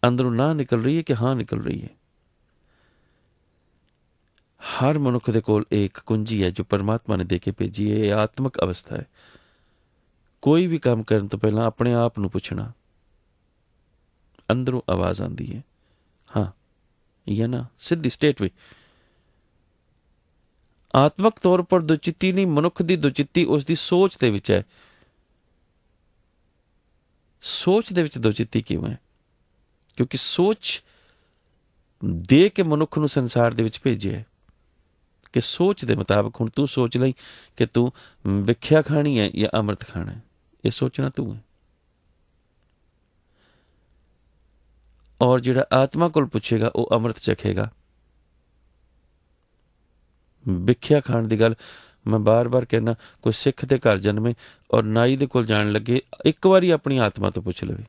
ਅੰਦਰੋਂ ਨਾ ਨਿਕਲ ਰਹੀ ਹੈ ਕਿ ਹਾਂ ਨਿਕਲ ਰਹੀ ਹੈ। ਹਰ ਮਨੁੱਖ ਦੇ ਕੋਲ ਇੱਕ ਕੁੰਜੀ ਹੈ ਜੋ ਪਰਮਾਤਮਾ ਨੇ ਦੇ ਕੇ ਭੇਜੀ ਹੈ। ਇਹ ਆਤਮਕ ਅਵਸਥਾ ਹੈ। ਕੋਈ ਵੀ ਕੰਮ ਕਰਨ ਤੋਂ ਪਹਿਲਾਂ ਆਪਣੇ ਆਪ ਨੂੰ ਪੁੱਛਣਾ, ਅੰਦਰੋਂ ਆਵਾਜ਼ ਆਉਂਦੀ ਹੈ ਹਾਂ ਜਾਂ ਨਾ, ਸਿੱਧੀ ਸਟੇਟ ਵੇ। ਆਤਮਕ ਤੌਰ ਪਰ ਦੁਚਿੱਤੀ ਨਹੀਂ, ਮਨੁੱਖ ਦੀ ਦੁਚਿੱਤੀ ਉਸ ਦੀ ਸੋਚ ਦੇ ਵਿੱਚ ਹੈ। ਸੋਚ ਦੇ ਵਿੱਚ ਦੁਚਿੱਤੀ ਕਿਉਂ ਹੈ? ਕਿਉਂਕਿ ਸੋਚ ਦੇ ਕੇ ਮਨੁੱਖ ਨੂੰ ਸੰਸਾਰ ਦੇ ਵਿੱਚ ਭੇਜਿਆ ਹੈ ਕਿ ਸੋਚ ਦੇ ਮੁਤਾਬਕ ਹੁਣ ਤੂੰ ਸੋਚ ਲਈ ਕਿ ਤੂੰ ਵਿਖਿਆ ਖਾਣੀ ਹੈ ਜਾਂ ਅੰਮ੍ਰਿਤ ਖਾਣਾ ਹੈ। ਇਹ ਸੋਚਣਾ ਤੂੰ ਹੈ। ਔਰ ਜਿਹੜਾ ਆਤਮਾ ਕੋਲ ਪੁੱਛੇਗਾ ਉਹ ਅੰਮ੍ਰਿਤ ਚਖੇਗਾ। ਵਿਖਿਆ ਖਾਣ ਦੀ ਗੱਲ ਮੈਂ ਬਾਰ-ਬਾਰ ਕਹਿਣਾ, ਕੋਈ ਸਿੱਖ ਦੇ ਘਰ ਜਨਮੇ ਔਰ ਨਾਈ ਦੇ ਕੋਲ ਜਾਣ ਲੱਗੇ, ਇੱਕ ਵਾਰੀ ਆਪਣੀ ਆਤਮਾ ਤੋਂ ਪੁੱਛ ਲਵੇ,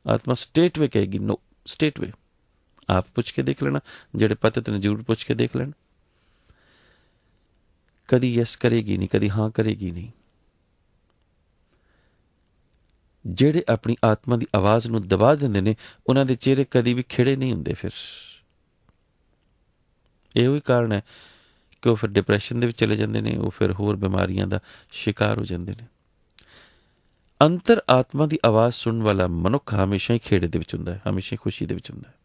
ਆਤਮਾ ਸਟੇਟ ਵੇ ਕਹੇਗੀ ਨੋ, ਸਟੇਟ ਵੇ। ਆਪ ਪੁੱਛ ਕੇ ਦੇਖ ਲੈਣਾ, ਜਿਹੜੇ ਪਤਿਤ ਨੇ ਜ਼ਰੂਰ ਪੁੱਛ ਕੇ ਦੇਖ ਲੈਣ। ਕਦੀ ਯਸ ਕਰੇਗੀ ਨਹੀਂ, ਕਦੀ ਹਾਂ ਕਰੇਗੀ ਨਹੀਂ। ਜਿਹੜੇ ਆਪਣੀ ਆਤਮਾ ਦੀ ਆਵਾਜ਼ ਨੂੰ ਦਬਾ ਦਿੰਦੇ ਨੇ ਉਹਨਾਂ ਦੇ ਚਿਹਰੇ ਕਦੀ ਵੀ ਖਿੜੇ ਨਹੀਂ ਹੁੰਦੇ। ਫਿਰ ਇਹੋ ਹੀ ਕਾਰਨ ਹੈ ਕਿ ਉਹ ਫਿਰ ਡਿਪਰੈਸ਼ਨ ਦੇ ਵਿੱਚ ਚਲੇ ਜਾਂਦੇ ਨੇ, ਉਹ ਫਿਰ ਹੋਰ ਬਿਮਾਰੀਆਂ ਦਾ ਸ਼ਿਕਾਰ ਹੋ ਜਾਂਦੇ ਨੇ। ਅੰਤਰ ਆਤਮਾ ਦੀ ਆਵਾਜ਼ ਸੁਣਨ ਵਾਲਾ ਮਨੁੱਖ ਹਮੇਸ਼ਾ ਹੀ ਖੇੜੇ ਦੇ ਵਿੱਚ ਹੁੰਦਾ ਹੈ, ਹਮੇਸ਼ਾ ਹੀ ਖੁਸ਼ੀ ਦੇ ਵਿੱਚ ਹੁੰਦਾ ਹੈ।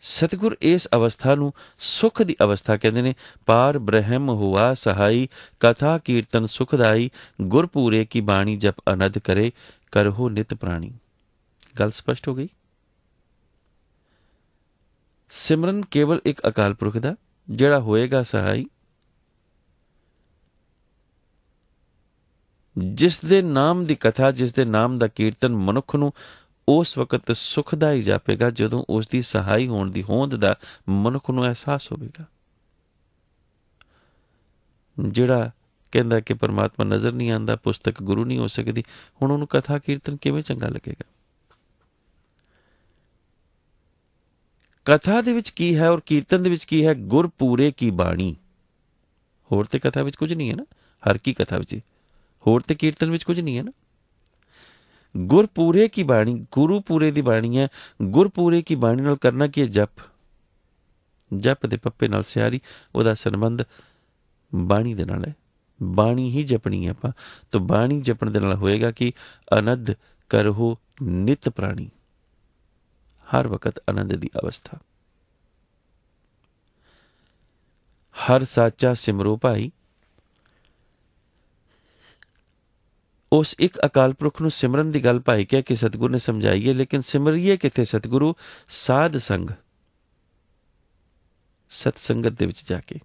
ਸਤਿਗੁਰ ਇਸ ਅਵਸਥਾ ਨੂੰ ਸੁਖ ਦੀ ਅਵਸਥਾ ਕਹਿੰਦੇ ਨੇ। ਪਾਰ ਬ੍ਰਹਮ ਹੁਆ ਸਹਾਈ, ਕਥਾ ਕੀਰਤਨ ਸੁਖਦਾਈ, ਗੁਰਪੂਰੇ ਕੀ ਬਾਣੀ ਜਪ ਅਨਦ ਕਰੇ, ਕਰਹੋ ਨਿਤ ਪ੍ਰਾਣੀ। ਗੱਲ ਸਪਸ਼ਟ ਹੋ ਗਈ। ਸਿਮਰਨ ਕੇਵਲ ਇੱਕ ਅਕਾਲ ਪੁਰਖ ਦਾ, ਜਿਹੜਾ ਹੋਏਗਾ ਸਹਾਈ, ਜਿਸ ਦੇ ਨਾਮ ਦੀ ਕਥਾ, ਜਿਸ ਦੇ ਨਾਮ ਦਾ ਕੀਰਤਨ ਮਨੁੱਖ ਨੂੰ ਉਸ ਵਕਤ ਸੁਖਦਾਈ ਜਾਪੇਗਾ ਜਦੋਂ ਉਸ ਦੀ ਸਹਾਈ ਹੋਣ ਦੀ ਹੋਂਦ ਦਾ ਮਨੁੱਖ ਨੂੰ ਅਹਿਸਾਸ ਹੋਵੇਗਾ। ਜਿਹੜਾ ਕਹਿੰਦਾ ਕਿ ਪਰਮਾਤਮਾ ਨਜ਼ਰ ਨਹੀਂ ਆਉਂਦਾ, ਪੁਸਤਕ ਗੁਰੂ ਨਹੀਂ ਹੋ ਸਕਦੀ, ਹੁਣ ਉਹਨੂੰ ਕਥਾ ਕੀਰਤਨ ਕਿਵੇਂ ਚੰਗਾ ਲੱਗੇਗਾ? ਕਥਾ ਦੇ ਵਿੱਚ ਕੀ ਹੈ ਔਰ ਕੀਰਤਨ ਦੇ ਵਿੱਚ ਕੀ ਹੈ? ਗੁਰਪੂਰੇ ਕੀ ਬਾਣੀ। ਹੋਰ ਤੇ ਕਥਾ ਵਿੱਚ ਕੁਝ ਨਹੀਂ ਹੈ ਨਾ, ਹਰ ਕੀ ਕਥਾ ਵਿੱਚ, ਹੋਰ ਤੇ ਕੀਰਤਨ ਵਿੱਚ ਕੁਝ ਨਹੀਂ ਹੈ ਨਾ। ਗੁਰਪੂਰੇ ਕੀ ਬਾਣੀ, ਗੁਰੂ ਪੂਰੇ ਦੀ ਬਾਣੀ ਹੈ। ਗੁਰਪੂਰੇ ਕੀ ਬਾਣੀ ਨਾਲ ਕਰਨਾ ਕੀ ਹੈ? ਜਪ। ਜਪ ਦੇ ਪੱਪੇ ਨਾਲ ਸਿਆਰੀ, ਉਹਦਾ ਸੰਬੰਧ ਬਾਣੀ ਦੇ ਨਾਲ ਹੈ। ਬਾਣੀ ਹੀ ਜਪਣੀ ਹੈ ਆਪਾਂ, ਤਾਂ ਬਾਣੀ ਜਪਣ ਦੇ ਨਾਲ ਹੋਏਗਾ ਕਿ ਆਨੰਦ ਕਰੋ ਨਿਤ ਪ੍ਰਾਣੀ, ਹਰ ਵਕਤ ਆਨੰਦ ਦੀ ਅਵਸਥਾ। ਹਰ ਸਾਚਾ ਸਿਮਰੋ ਭਾਈ, ਉਸ ਇੱਕ ਅਕਾਲ ਪੁਰਖ ਨੂੰ ਸਿਮਰਨ ਦੀ ਗੱਲ ਭਾਈ ਕਹਿ ਕੇ ਸਤਿਗੁਰੂ ਨੇ ਸਮਝਾਈ ਹੈ। ਲੇਕਿਨ ਸਿਮਰੀਏ ਕਿੱਥੇ ਸਤਿਗੁਰੂ? ਸਾਧ ਸੰਗ, ਸਤ ਸੰਗਤ ਦੇ ਵਿੱਚ ਜਾ ਕੇ।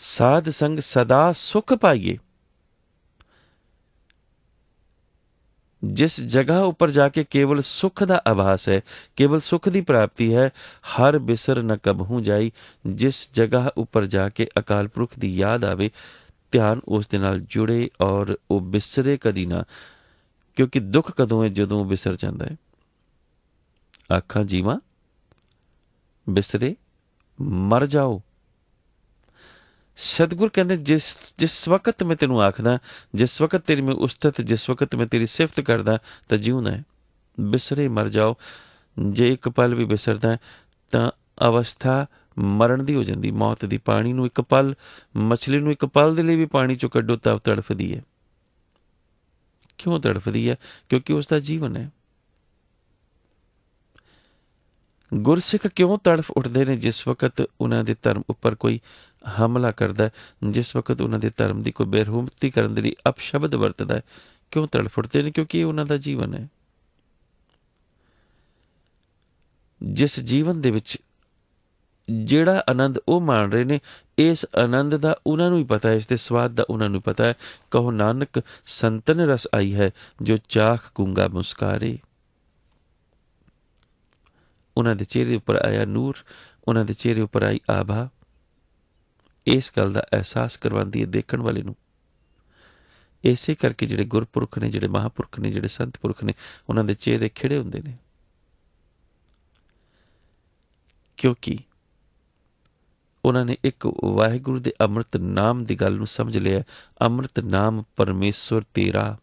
ਸਾਧ ਸੰਗ ਸਦਾ ਸੁਖ ਪਾਈਏ। ਜਿਸ ਜਗ੍ਹਾ ਉੱਪਰ ਜਾ ਕੇ ਕੇਵਲ ਸੁਖ ਦਾ ਆਭਾਸ ਹੈ, ਕੇਵਲ ਸੁਖ ਦੀ ਪ੍ਰਾਪਤੀ ਹੈ, ਹਰ ਬਿਸਰ ਨ ਕਬਹੂ ਜਾਈ। ਜਿਸ ਜਗ੍ਹਾ ਉੱਪਰ ਜਾ ਕੇ ਅਕਾਲ ਪੁਰਖ ਦੀ ਯਾਦ ਆਵੇ, ਧਿਆਨ ਉਸ ਦੇ ਨਾਲ ਜੁੜੇ ਔਰ ਉਹ ਬਿਸਰੇ ਕਦੀ ਨਾ, ਕਿਉਂਕਿ ਦੁੱਖ ਕਦੋਂ ਹੈ? ਜਦੋਂ ਉਹ ਬਿਸਰ ਜਾਂਦਾ ਹੈ। ਆਖਾਂ ਜੀਵਾਂ ਬਿਸਰੇ ਮਰ ਜਾਓ। ਸਤਿਗੁਰ ਕਹਿੰਦੇ ਜਿਸ ਵਕਤ ਮੈਂ ਤੈਨੂੰ ਆਖਦਾ, ਜਿਸ ਵਕਤ ਤੇਰੀ ਮੈਂ ਉਸਤਤ, ਜਿਸ ਵਕਤ ਮੈਂ ਤੇਰੀ ਸਿਫਤ ਕਰਦਾ ਤਾਂ ਜਿਉਂਦਾ ਹੈ। ਬਿਸਰੇ ਮਰ ਜਾਓ। ਜੇ ਇੱਕ ਪਲ ਵੀ ਬਿਸਰਦਾ ਤਾਂ ਅਵਸਥਾ ਮਰਨ ਦੀ ਹੋ ਜਾਂਦੀ, ਮੌਤ ਦੀ। ਪਾਣੀ ਨੂੰ ਇੱਕ ਪਲ, ਮਛਲੀ ਨੂੰ ਇੱਕ ਪਲ ਦੇ ਲਈ ਵੀ ਪਾਣੀ ਚੋਂ ਕੱਢੋ ਤਾਂ ਤੜਫਦੀ ਹੈ। ਕਿਉਂ ਤੜਫਦੀ ਹੈ? ਕਿਉਂਕਿ ਉਸ ਦਾ ਜੀਵਨ ਹੈ। ਗੁਰਸਿੱਖ ਕਿਉਂ ਤੜਫ ਉੱਠਦੇ ਨੇ ਜਿਸ ਵਕਤ ਉਹਨਾਂ ਦੇ ਧਰਮ ਉੱਪਰ ਕੋਈ ਹਮਲਾ ਕਰਦਾ, ਜਿਸ ਵਕਤ ਉਹਨਾਂ ਦੇ ਧਰਮ ਦੀ ਕੋਈ ਬੇਰਹਿਮਤੀ ਕਰਨ ਦੇ ਲਈ ਅਪਸ਼ਬਦ ਵਰਤਦਾ ਹੈ? ਕਿਉਂ ਤੜਫ ਉੱਠਦੇ ਨੇ? ਕਿਉਂਕਿ ਇਹ ਉਹਨਾਂ ਦਾ ਜੀਵਨ ਹੈ। ਜਿਸ ਜੀਵਨ ਦੇ ਵਿੱਚ ਜਿਹੜਾ ਆਨੰਦ ਉਹ ਮਾਣ ਰਹੇ ਨੇ, ਇਸ ਆਨੰਦ ਦਾ ਉਹਨਾਂ ਨੂੰ ਹੀ ਪਤਾ ਹੈ, ਇਸ ਦੇ ਸਵਾਦ ਦਾ ਉਹਨਾਂ ਨੂੰ ਪਤਾ ਹੈ। ਕਹੋ ਨਾਨਕ ਸੰਤਨ ਰਸ ਆਈ ਹੈ, ਜੋ ਚਾਖ ਗੂੰਗਾ ਮੁਸਕਾਰੇ। ਉਹਨਾਂ ਦੇ ਚਿਹਰੇ ਉੱਪਰ ਆਇਆ ਨੂਰ, ਉਹਨਾਂ ਦੇ ਚਿਹਰੇ ਉੱਪਰ ਆਈ ਆਭਾ, ਇਸ ਗੱਲ ਦਾ ਅਹਿਸਾਸ ਕਰਵਾਉਂਦੀ ਹੈ ਦੇਖਣ ਵਾਲੇ ਨੂੰ। ਇਸੇ ਕਰਕੇ ਜਿਹੜੇ ਗੁਰਪੁਰਖ ਨੇ, ਜਿਹੜੇ ਮਹਾਂਪੁਰਖ ਨੇ, ਜਿਹੜੇ ਸੰਤ ਪੁਰਖ ਨੇ, ਉਹਨਾਂ ਦੇ ਚਿਹਰੇ ਖਿੜੇ ਹੁੰਦੇ ਨੇ, ਕਿਉਂਕਿ ਉਹਨਾਂ ਨੇ ਇੱਕ ਵਾਹਿਗੁਰੂ ਦੇ ਅੰਮ੍ਰਿਤ ਨਾਮ ਦੀ ਗੱਲ ਨੂੰ ਸਮਝ ਲਿਆ। ਅੰਮ੍ਰਿਤ ਨਾਮ ਪਰਮੇਸ਼ਵਰ ਤੇਰਾ,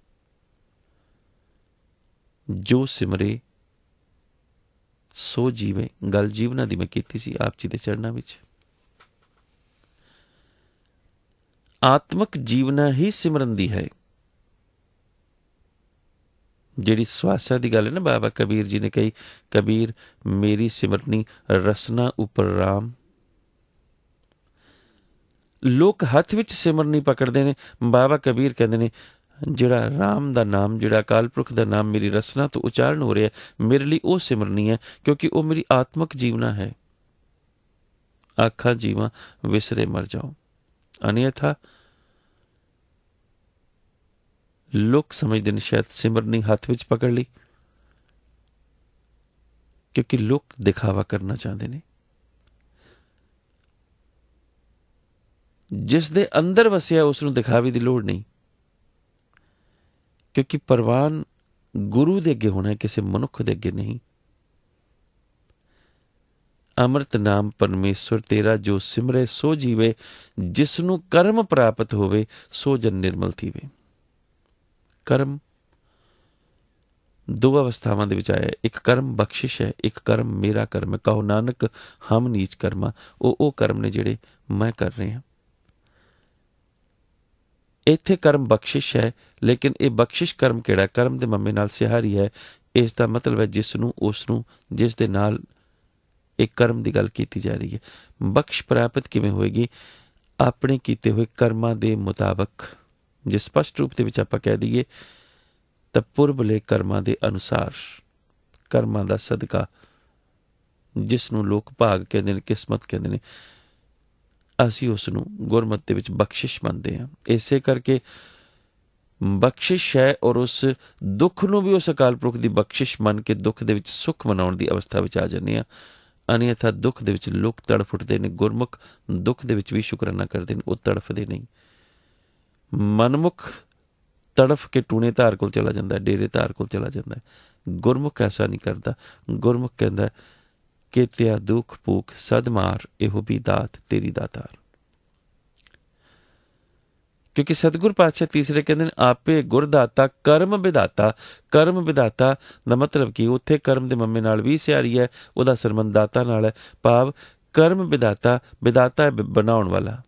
ਜੋ ਸਿਮਰੇ ਸੋ ਜੀਵੇ। ਗੱਲ ਜੀਵਨਾਂ ਦੀ ਮੈਂ ਕੀਤੀ ਸੀ ਆਪ ਜੀ ਦੇ ਚਰਨਾਂ ਵਿੱਚ। ਆਤਮਕ ਜੀਵਨਾ ਹੀ ਸਿਮਰਨ ਦੀ ਹੈ। ਜਿਹੜੀ ਸਵਾਸਾਂ ਦੀ ਗੱਲ ਹੈ ਨਾ, ਬਾਬਾ ਕਬੀਰ ਜੀ ਨੇ ਕਹੀ, ਕਬੀਰ ਮੇਰੀ ਸਿਮਰਨੀ ਰਸਨਾ ਉਪਰ ਰਾਮ। ਲੋਕ ਹੱਥ ਵਿੱਚ ਸਿਮਰਨੀ ਪਕੜਦੇ ਨੇ, ਬਾਬਾ ਕਬੀਰ ਕਹਿੰਦੇ ਨੇ ਜਿਹੜਾ ਰਾਮ ਦਾ ਨਾਮ, ਜਿਹੜਾ ਅਕਾਲ ਪੁਰਖ ਦਾ ਨਾਮ ਮੇਰੀ ਰਸਨਾ ਤੋਂ ਉਚਾਰਨ ਹੋ ਰਿਹਾ, ਮੇਰੇ ਲਈ ਉਹ ਸਿਮਰਨੀ ਹੈ, ਕਿਉਂਕਿ ਉਹ ਮੇਰੀ ਆਤਮਕ ਜੀਵਨਾ ਹੈ। ਆਖਾਂ ਜੀਵਾਂ ਵਿਸਰੇ ਮਰ ਜਾਓ। ਅਨਿਅਥਾ ਲੋਕ ਸਮਝਦੇ ਨੇ ਸ਼ਾਇਦ ਸਿਮਰਨੀ ਹੱਥ ਵਿੱਚ ਪਕੜ ਲਈ, ਕਿਉਂਕਿ ਲੋਕ ਦਿਖਾਵਾ ਕਰਨਾ ਚਾਹੁੰਦੇ ਨੇ। ਜਿਸ ਦੇ ਅੰਦਰ ਵਸਿਆ ਉਸ ਨੂੰ ਦਿਖਾਵੇ ਦੀ ਲੋੜ ਨਹੀਂ, ਕਿਉਂਕਿ ਪ੍ਰਵਾਨ ਗੁਰੂ ਦੇ ਅੱਗੇ ਹੋਣਾ, ਕਿਸੇ ਮਨੁੱਖ ਦੇ ਅੱਗੇ ਨਹੀਂ। ਅੰਮ੍ਰਿਤ ਨਾਮ ਪਰਮੇਸ਼ਵਰ ਤੇਰਾ, ਜੋ ਸਿਮਰੇ ਸੋ ਜੀਵੇ। ਜਿਸ ਨੂੰ ਕਰਮ ਪ੍ਰਾਪਤ ਹੋਵੇ ਸੋ ਜਨ ਨਿਰਮਲ ਥੀਵੇ। ਕਰਮ ਦੋ ਅਵਸਥਾਵਾਂ ਦੇ ਵਿੱਚ ਆਇਆ। ਇੱਕ ਕਰਮ ਬਖਸ਼ਿਸ਼ ਹੈ, ਇੱਕ ਕਰਮ ਮੇਰਾ ਕਰਮ ਹੈ। ਕਹੋ ਨਾਨਕ ਹਮ ਨੀਚ ਕਰਮਾ। ਉਹ ਕਰਮ ਨੇ ਜਿਹੜੇ ਮੈਂ ਕਰ ਰਿਹਾ। ਇੱਥੇ ਕਰਮ ਬਖਸ਼ਿਸ਼ ਹੈ, ਲੇਕਿਨ ਇਹ ਬਖਸ਼ਿਸ਼ ਕਰਮ ਕਿਹੜਾ? ਕਰਮ ਦੇ ਮੰਮੇ ਨਾਲ ਸਿਹਾਰੀ ਹੈ। ਇਸ ਦਾ ਮਤਲਬ ਹੈ ਜਿਸ ਨੂੰ, ਉਸ ਨੂੰ, ਜਿਸ ਦੇ ਨਾਲ ਇੱਕ ਕਰਮ ਦੀ ਗੱਲ ਕੀਤੀ ਜਾ ਰਹੀ ਹੈ। ਬਖਸ਼ ਪ੍ਰਾਪਤ ਕਿਵੇਂ ਹੋਏਗੀ? ਆਪਣੇ ਕੀਤੇ ਹੋਏ ਕਰਮਾਂ ਦੇ ਮੁਤਾਬਕ। ਜੇ ਸਪਸ਼ਟ ਰੂਪ ਦੇ ਵਿੱਚ ਆਪਾਂ ਕਹਿ ਦਈਏ ਤਾਂ ਪੁਰਬਲੇ ਕਰਮਾਂ ਦੇ ਅਨੁਸਾਰ, ਕਰਮਾਂ ਦਾ ਸਦਕਾ ਜਿਸ ਨੂੰ ਲੋਕ ਭਾਗ ਕਹਿੰਦੇ ਨੇ, ਕਿਸਮਤ ਕਹਿੰਦੇ ਨੇ, ਅਸੀਂ ਉਸ ਨੂੰ ਗੁਰਮਤਿ ਦੇ ਵਿੱਚ ਬਖਸ਼ਿਸ਼ ਮੰਨਦੇ ਹਾਂ। ਇਸੇ ਕਰਕੇ ਬਖਸ਼ਿਸ਼ ਹੈ, ਔਰ ਉਸ ਦੁੱਖ ਨੂੰ ਵੀ ਉਸ ਅਕਾਲ ਪੁਰਖ ਦੀ ਬਖਸ਼ਿਸ਼ ਮੰਨ ਕੇ ਦੁੱਖ ਦੇ ਵਿੱਚ ਸੁੱਖ ਮਨਾਉਣ ਦੀ ਅਵਸਥਾ ਵਿੱਚ ਆ ਜਾਂਦੇ ਹਾਂ। ਅਨਿਅਥਾ ਦੁੱਖ ਦੇ ਵਿੱਚ ਲੋਕ ਤੜਫ ਉੱਠਦੇ ਨੇ। ਗੁਰਮੁਖ ਦੁੱਖ ਦੇ ਵਿੱਚ ਵੀ ਸ਼ੁਕਰਾਨਾ ਕਰਦੇ ਨੇ, ਉਹ ਤੜਫਦੇ ਨਹੀਂ। ਮਨਮੁਖ ਤੜਫ ਕੇ ਟੂਣੇ ਧਾਰ ਕੋਲ ਚਲਾ ਜਾਂਦਾ, ਡੇਰੇ ਧਾਰ ਕੋਲ ਚਲਾ ਜਾਂਦਾ। ਗੁਰਮੁਖ ਐਸਾ ਨਹੀਂ ਕਰਦਾ। ਗੁਰਮੁਖ ਕਹਿੰਦਾ ਕੇਤਿਆ ਦੁੱਖ ਭੂਖ ਸਦ ਮਾਰ, ਇਹੋ ਵੀ ਦਾਤ ਤੇਰੀ ਦਾਤਾਰ। ਕਿਉਂਕਿ ਸਤਿਗੁਰ ਪਾਤਸ਼ਾਹ ਤੀਸਰੇ ਕਹਿੰਦੇ ਨੇ ਆਪੇ ਗੁਰਦਾਤਾ ਕਰਮ ਵਿਦਾਤਾ। ਕਰਮ ਵਿਦਾਤਾ ਦਾ ਮਤਲਬ ਕਿ ਉੱਥੇ ਕਰਮ ਦੇ ਮੰਮੇ ਨਾਲ ਵੀ ਸਿਆਰੀ ਹੈ, ਉਹਦਾ ਸਰਬੰਧ ਦਾਤਾ ਨਾਲ ਹੈ। ਭਾਵ ਕਰਮ ਵਿਦਾਤਾ, ਵਿਦਾਤਾ ਹੈ ਬਣਾਉਣ ਵਾਲਾ,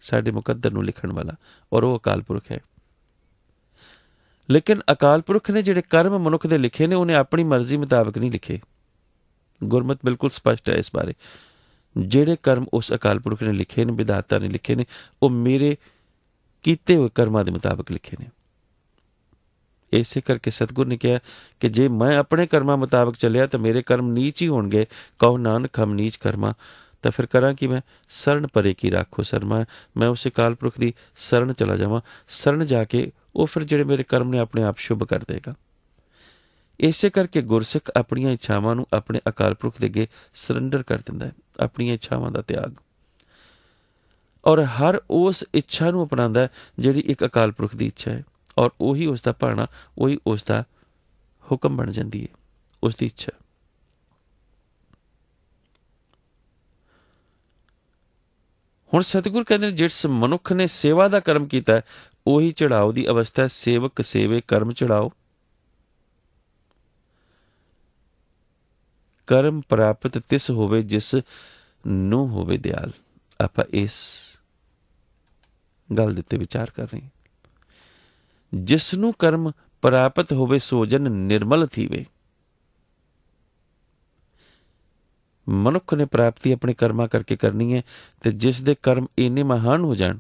ਸਾਡੇ ਮੁਕੱਦਰ ਨੂੰ ਲਿਖਣ ਵਾਲਾ, ਔਰ ਉਹ ਅਕਾਲ ਪੁਰਖ ਹੈ। ਲੇਕਿਨ ਅਕਾਲ ਪੁਰਖ ਨੇ ਜਿਹੜੇ ਕਰਮ ਮਨੁੱਖ ਦੇ ਲਿਖੇ ਨੇ, ਉਹਨੇ ਆਪਣੀ ਮਰਜ਼ੀ ਮੁਤਾਬਕ ਨਹੀਂ ਲਿਖੇ। ਗੁਰਮਤਿ ਬਿਲਕੁਲ ਸਪਸ਼ਟ ਹੈ ਇਸ ਬਾਰੇ। ਜਿਹੜੇ ਕਰਮ ਉਸ ਅਕਾਲ ਪੁਰਖ ਨੇ ਲਿਖੇ ਨੇ, ਵਿਦਾਤਾ ਨੇ ਲਿਖੇ ਨੇ, ਉਹ ਮੇਰੇ ਕੀਤੇ ਹੋਏ ਕਰਮਾਂ ਦੇ ਮੁਤਾਬਕ ਲਿਖੇ ਨੇ। ਇਸੇ ਕਰਕੇ ਸਤਿਗੁਰ ਨੇ ਕਿਹਾ ਕਿ ਜੇ ਮੈਂ ਆਪਣੇ ਕਰਮਾਂ ਮੁਤਾਬਕ ਚੱਲਿਆ ਤਾਂ ਮੇਰੇ ਕਰਮ ਨੀਚ ਹੀ ਹੋਣਗੇ। ਕਹੋ ਨਾਨਕ ਹਮ ਨੀਚ ਕਰਮਾਂ। ਤਾਂ ਫਿਰ ਕਰਾਂ ਕਿ ਮੈਂ ਸ਼ਰਨ ਪਰੇ ਕੀ ਰਾਖੋ ਸਰਮਾ। ਮੈਂ ਉਸ ਅਕਾਲ ਪੁਰਖ ਦੀ ਸ਼ਰਨ ਚਲਾ ਜਾਵਾਂ। ਸ਼ਰਨ ਜਾ ਕੇ ਉਹ ਫਿਰ ਜਿਹੜੇ ਮੇਰੇ ਕਰਮ ਨੇ ਆਪਣੇ ਆਪ ਸ਼ੁਭ ਕਰ ਦੇਗਾ। ਇਸੇ ਕਰਕੇ ਗੁਰਸਿੱਖ ਆਪਣੀਆਂ ਇੱਛਾਵਾਂ ਨੂੰ ਆਪਣੇ ਅਕਾਲ ਪੁਰਖ ਦੇ ਅੱਗੇ ਸਰੈਂਡਰ ਕਰ ਦਿੰਦਾ ਹੈ, ਆਪਣੀਆਂ ਇੱਛਾਵਾਂ ਦਾ ਤਿਆਗ, ਔਰ ਹਰ ਉਸ ਇੱਛਾ ਨੂੰ ਅਪਣਾਉਂਦਾ ਹੈ ਜਿਹੜੀ ਇੱਕ ਅਕਾਲ ਪੁਰਖ ਦੀ ਇੱਛਾ ਹੈ, ਔਰ ਉਹੀ ਉਸ ਦਾ ਭਾਣਾ, ਉਹੀ ਉਸ ਦਾ ਹੁਕਮ ਬਣ ਜਾਂਦੀ ਹੈ, ਉਸ ਦੀ ਇੱਛਾ। ਹੁਣ ਸਤਿਗੁਰ ਕਹਿੰਦੇ ਨੇ ਜਿਸ ਮਨੁੱਖ ਨੇ ਸੇਵਾ ਦਾ ਕਰਮ ਕੀਤਾ ਉਹੀ ਚੜਾਓ ਦੀ ਅਵਸਥਾ ਹੈ। ਸੇਵਕ ਸੇਵੇ ਕਰਮ ਚੜਾਓ। ਕਰਮ ਪ੍ਰਾਪਤ ਤਿਸ ਹੋਵੇ ਜਿਸ ਨੂੰ ਹੋਵੇ ਦਿਆਲ। ਆਪਾਂ ਇਸ ਗੱਲ ਦੇ ਉੱਤੇ ਵਿਚਾਰ ਕਰ ਰਹੇ ਹਾਂ। ਜਿਸ ਨੂੰ ਕਰਮ ਪ੍ਰਾਪਤ ਹੋਵੇ ਸੋ ਜਨ ਨਿਰਮਲ ਥੀਵੇ। ਮਨੁੱਖ ਨੇ ਪ੍ਰਾਪਤੀ ਆਪਣੇ ਕਰਮਾਂ ਕਰਕੇ ਕਰਨੀ ਹੈ, ਤੇ ਜਿਸ ਦੇ ਕਰਮ ਇੰਨੇ ਮਹਾਨ ਹੋ ਜਾਣ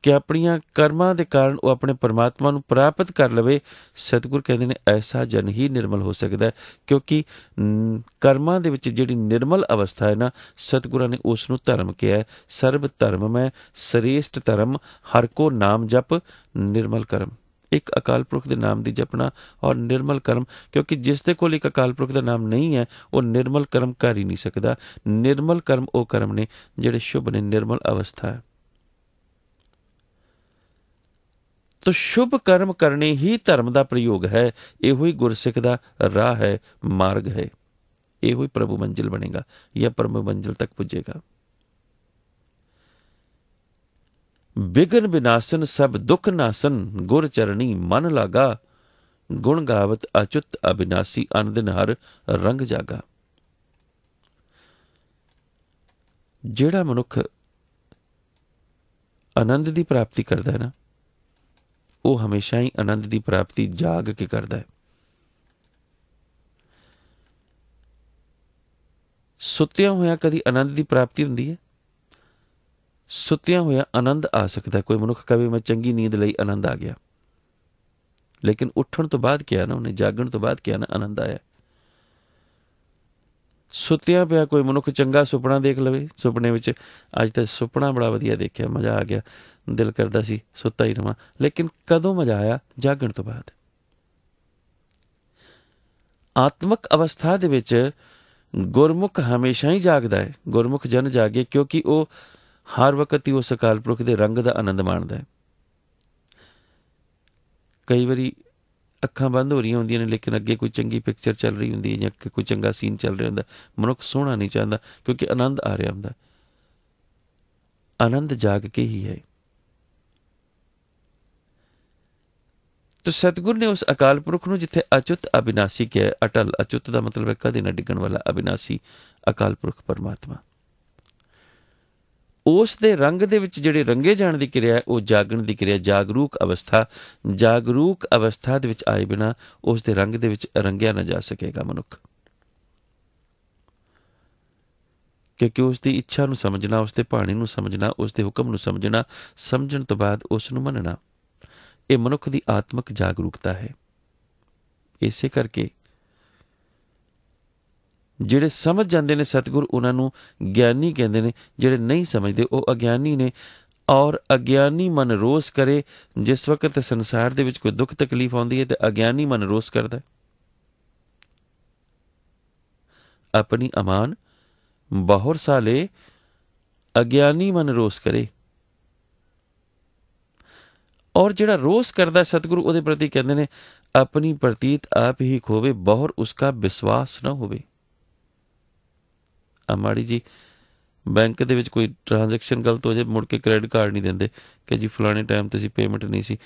ਕਿ ਆਪਣੀਆਂ ਕਰਮਾਂ ਦੇ ਕਾਰਨ ਉਹ ਆਪਣੇ ਪਰਮਾਤਮਾ ਨੂੰ ਪ੍ਰਾਪਤ ਕਰ ਲਵੇ, ਸਤਿਗੁਰ ਕਹਿੰਦੇ ਨੇ ਐਸਾ ਜਨ ਹੀ ਨਿਰਮਲ ਹੋ ਸਕਦਾ ਹੈ। ਕਿਉਂਕਿ ਕਰਮਾਂ ਦੇ ਵਿੱਚ ਜਿਹੜੀ ਨਿਰਮਲ ਅਵਸਥਾ ਹੈ ਨਾ, ਸਤਿਗੁਰਾਂ ਨੇ ਉਸ ਨੂੰ ਧਰਮ ਕਿਹਾ। ਸਰਬ ਧਰਮ ਮੈਂ ਸ੍ਰੇਸ਼ਟ ਧਰਮ, ਹਰ ਕੋ ਨਾਮ ਜਪ ਨਿਰਮਲ ਕਰਮ। ਇੱਕ ਅਕਾਲ ਪੁਰਖ ਦੇ ਨਾਮ ਦੀ ਜਪਣਾ ਔਰ ਨਿਰਮਲ ਕਰਮ। ਕਿਉਂਕਿ ਜਿਸ ਦੇ ਕੋਲ ਇੱਕ ਅਕਾਲ ਪੁਰਖ ਦਾ ਨਾਮ ਨਹੀਂ ਹੈ ਉਹ ਨਿਰਮਲ ਕਰਮ ਕਰ ਹੀ ਨਹੀਂ ਸਕਦਾ। ਨਿਰਮਲ ਕਰਮ ਉਹ ਕਰਮ ਨੇ ਜਿਹੜੇ ਸ਼ੁਭ ਨੇ, ਨਿਰਮਲ ਅਵਸਥਾ ਹੈ। ਤੋ ਸ਼ੁਭ ਕਰਮ ਕਰਨੇ ਹੀ ਧਰਮ ਦਾ ਪ੍ਰਯੋਗ ਹੈ। ਇਹੋ ਹੀ ਗੁਰਸਿੱਖ ਦਾ ਰਾਹ ਹੈ, ਮਾਰਗ ਹੈ। ਇਹੋ ਹੀ ਪ੍ਰਭੂ ਮੰਜ਼ਿਲ ਬਣੇਗਾ ਜਾਂ ਪਰਮ ਮੰਜ਼ਿਲ ਤੱਕ ਪੁੱਜੇਗਾ। ਬਿਗਨ ਬਿਨਾਸਨ ਸਭ ਦੁੱਖ ਨਾਸਨ, ਗੁਰ ਚਰਣੀ ਮਨ ਲਾਗਾ। ਗੁਣ ਗਾਵਤ ਅਚੁੱਤ ਅਬਿਨਾਸੀ, ਅਨ ਦਿਨ ਹਰ ਰੰਗ ਜਾਗਾ। ਜਿਹੜਾ ਮਨੁੱਖ ਆਨੰਦ ਦੀ ਪ੍ਰਾਪਤੀ ਕਰਦਾ ਹੈ ਨਾ, ਉਹ ਹਮੇਸ਼ਾ ਹੀ ਆਨੰਦ ਦੀ ਪ੍ਰਾਪਤੀ ਜਾਗ ਕੇ ਕਰਦਾ ਹੈ। ਸੁੱਤਿਆਂ ਹੋਇਆ ਕਦੀ ਆਨੰਦ ਦੀ ਪ੍ਰਾਪਤੀ ਹੁੰਦੀ ਹੈ? ਸੁੱਤਿਆਂ ਹੋਇਆ ਆਨੰਦ ਆ ਸਕਦਾ। ਕੋਈ ਮਨੁੱਖ ਕਵੇ ਮੈਂ ਚੰਗੀ ਨੀਂਦ ਲਈ ਆਨੰਦ ਆ ਗਿਆ, ਲੇਕਿਨ ਉੱਠਣ ਤੋਂ ਬਾਅਦ ਕਿਹਾ ਨਾ, ਉਹਨੇ ਜਾਗਣ ਤੋਂ ਬਾਅਦ ਕਿਹਾ ਨਾ ਆਨੰਦ ਆਇਆ। ਸੁੱਤਿਆਂ ਪਿਆ ਕੋਈ ਮਨੁੱਖ ਚੰਗਾ ਸੁਪਨਾ ਦੇਖ ਲਵੇ, ਸੁਪਨੇ ਵਿੱਚ ਅੱਜ ਤਾਂ ਸੁਪਨਾ ਬੜਾ ਵਧੀਆ ਦੇਖਿਆ, ਮਜ਼ਾ ਆ ਗਿਆ, ਦਿਲ ਕਰਦਾ ਸੀ ਸੁੱਤਾ ਹੀ ਰਵਾਂ, ਲੇਕਿਨ ਕਦੋਂ ਮਜ਼ਾ ਆਇਆ? ਜਾਗਣ ਤੋਂ ਬਾਅਦ। ਆਤਮਕ ਅਵਸਥਾ ਦੇ ਵਿੱਚ ਗੁਰਮੁਖ ਹਮੇਸ਼ਾ ਹੀ ਜਾਗਦਾ ਹੈ। ਗੁਰਮੁਖ ਜਨ ਜਾਗੇ ਕਿਉਂਕਿ ਉਹ ਹਰ ਵਕਤ ਹੀ ਉਸ ਅਕਾਲ ਪੁਰਖ ਦੇ ਰੰਗ ਦਾ ਆਨੰਦ ਮਾਣਦਾ ਹੈ। ਕਈ ਵਾਰੀ ਅੱਖਾਂ ਬੰਦ ਹੋ ਰਹੀਆਂ ਹੁੰਦੀਆਂ ਨੇ, ਲੇਕਿਨ ਅੱਗੇ ਕੋਈ ਚੰਗੀ ਪਿਕਚਰ ਚੱਲ ਰਹੀ ਹੁੰਦੀ ਹੈ ਜਾਂ ਕੋਈ ਚੰਗਾ ਸੀਨ ਚੱਲ ਰਿਹਾ ਹੁੰਦਾ, ਮਨੁੱਖ ਸੋਹਣਾ ਨਹੀਂ ਚਾਹੁੰਦਾ ਕਿਉਂਕਿ ਆਨੰਦ ਆ ਰਿਹਾ ਹੁੰਦਾ। ਆਨੰਦ ਜਾਗ ਕੇ ਹੀ ਹੈ। ਤੋ ਸਤਿਗੁਰ ਨੇ ਉਸ ਅਕਾਲ ਪੁਰਖ ਨੂੰ ਜਿੱਥੇ ਅਚੁੱਤ ਅਬਿਨਾਸੀ ਕਿਹਾ, ਅਟਲ, ਅਚੁੱਤ ਦਾ ਮਤਲਬ ਹੈ ਕਦੇ ਨਾ ਡਿੱਗਣ ਵਾਲਾ, ਅਬਿਨਾਸੀ ਅਕਾਲ ਪੁਰਖ ਪਰਮਾਤਮਾ, ਉਸ ਦੇ ਰੰਗ ਦੇ ਵਿੱਚ ਜਿਹੜੇ ਰੰਗੇ ਜਾਣ ਦੀ ਕਿਰਿਆ ਉਹ ਜਾਗਣ ਦੀ ਕਿਰਿਆ, ਜਾਗਰੂਕ ਅਵਸਥਾ। ਜਾਗਰੂਕ ਅਵਸਥਾ ਦੇ ਵਿੱਚ ਆਏ ਬਿਨਾਂ ਉਸ ਦੇ ਰੰਗ ਦੇ ਵਿੱਚ ਰੰਗਿਆ ਨਾ ਜਾ ਸਕੇਗਾ ਮਨੁੱਖ। ਕਿਉਂਕਿ ਉਸ ਦੀ ਇੱਛਾ ਨੂੰ ਸਮਝਣਾ, ਉਸ ਦੇ ਭਾਣੇ ਨੂੰ ਸਮਝਣਾ, ਉਸ ਦੇ ਹੁਕਮ ਨੂੰ ਸਮਝਣਾ, ਸਮਝਣ ਤੋਂ ਬਾਅਦ ਉਸ ਨੂੰ ਮੰਨਣਾ, ਇਹ ਮਨੁੱਖ ਦੀ ਆਤਮਿਕ ਜਾਗਰੂਕਤਾ ਹੈ। ਇਸੇ ਕਰਕੇ ਜਿਹੜੇ ਸਮਝ ਜਾਂਦੇ ਨੇ ਸਤਿਗੁਰ ਉਹਨਾਂ ਨੂੰ ਗਿਆਨੀ ਕਹਿੰਦੇ ਨੇ, ਜਿਹੜੇ ਨਹੀਂ ਸਮਝਦੇ ਉਹ ਅਗਿਆਨੀ ਨੇ। ਔਰ ਅਗਿਆਨੀ ਮਨ ਰੋਸ ਕਰੇ। ਜਿਸ ਵਕਤ ਸੰਸਾਰ ਦੇ ਵਿੱਚ ਕੋਈ ਦੁੱਖ ਤਕਲੀਫ ਆਉਂਦੀ ਹੈ ਤੇ ਅਗਿਆਨੀ ਮਨ ਰੋਸ ਕਰਦਾ। ਆਪਣੀ ਅਮਾਨ ਬਾਹਰ ਸਾਲੇ ਅਗਿਆਨੀ ਮਨ ਰੋਸ ਕਰੇ। ਔਰ ਜਿਹੜਾ ਰੋਸ ਕਰਦਾ ਸਤਿਗੁਰੂ ਉਹਦੇ ਪ੍ਰਤੀ ਕਹਿੰਦੇ ਨੇ ਆਪਣੀ ਪ੍ਰਤੀਤ ਆਪ ਹੀ ਖੋਵੇ, ਬਹੁਰ ਉਸਕਾ ਵਿਸ਼ਵਾਸ ਨਾ ਹੋਵੇ। ਆ ਮਾੜੀ ਜੀ ਬੈਂਕ ਦੇ ਵਿੱਚ ਕੋਈ ਟ੍ਰਾਂਜੈਕਸ਼ਨ ਗਲਤ ਹੋ ਜਾਏ, ਮੁੜ ਕੇ ਕ੍ਰੈਡਿਟ ਕਾਰਡ ਨਹੀਂ ਦਿੰਦੇ ਕਿ ਜੀ ਫਲਾਣੇ ਟਾਈਮ ਤੇ ਅਸੀਂ ਪੇਮੈਂਟ ਨਹੀਂ ਸੀ।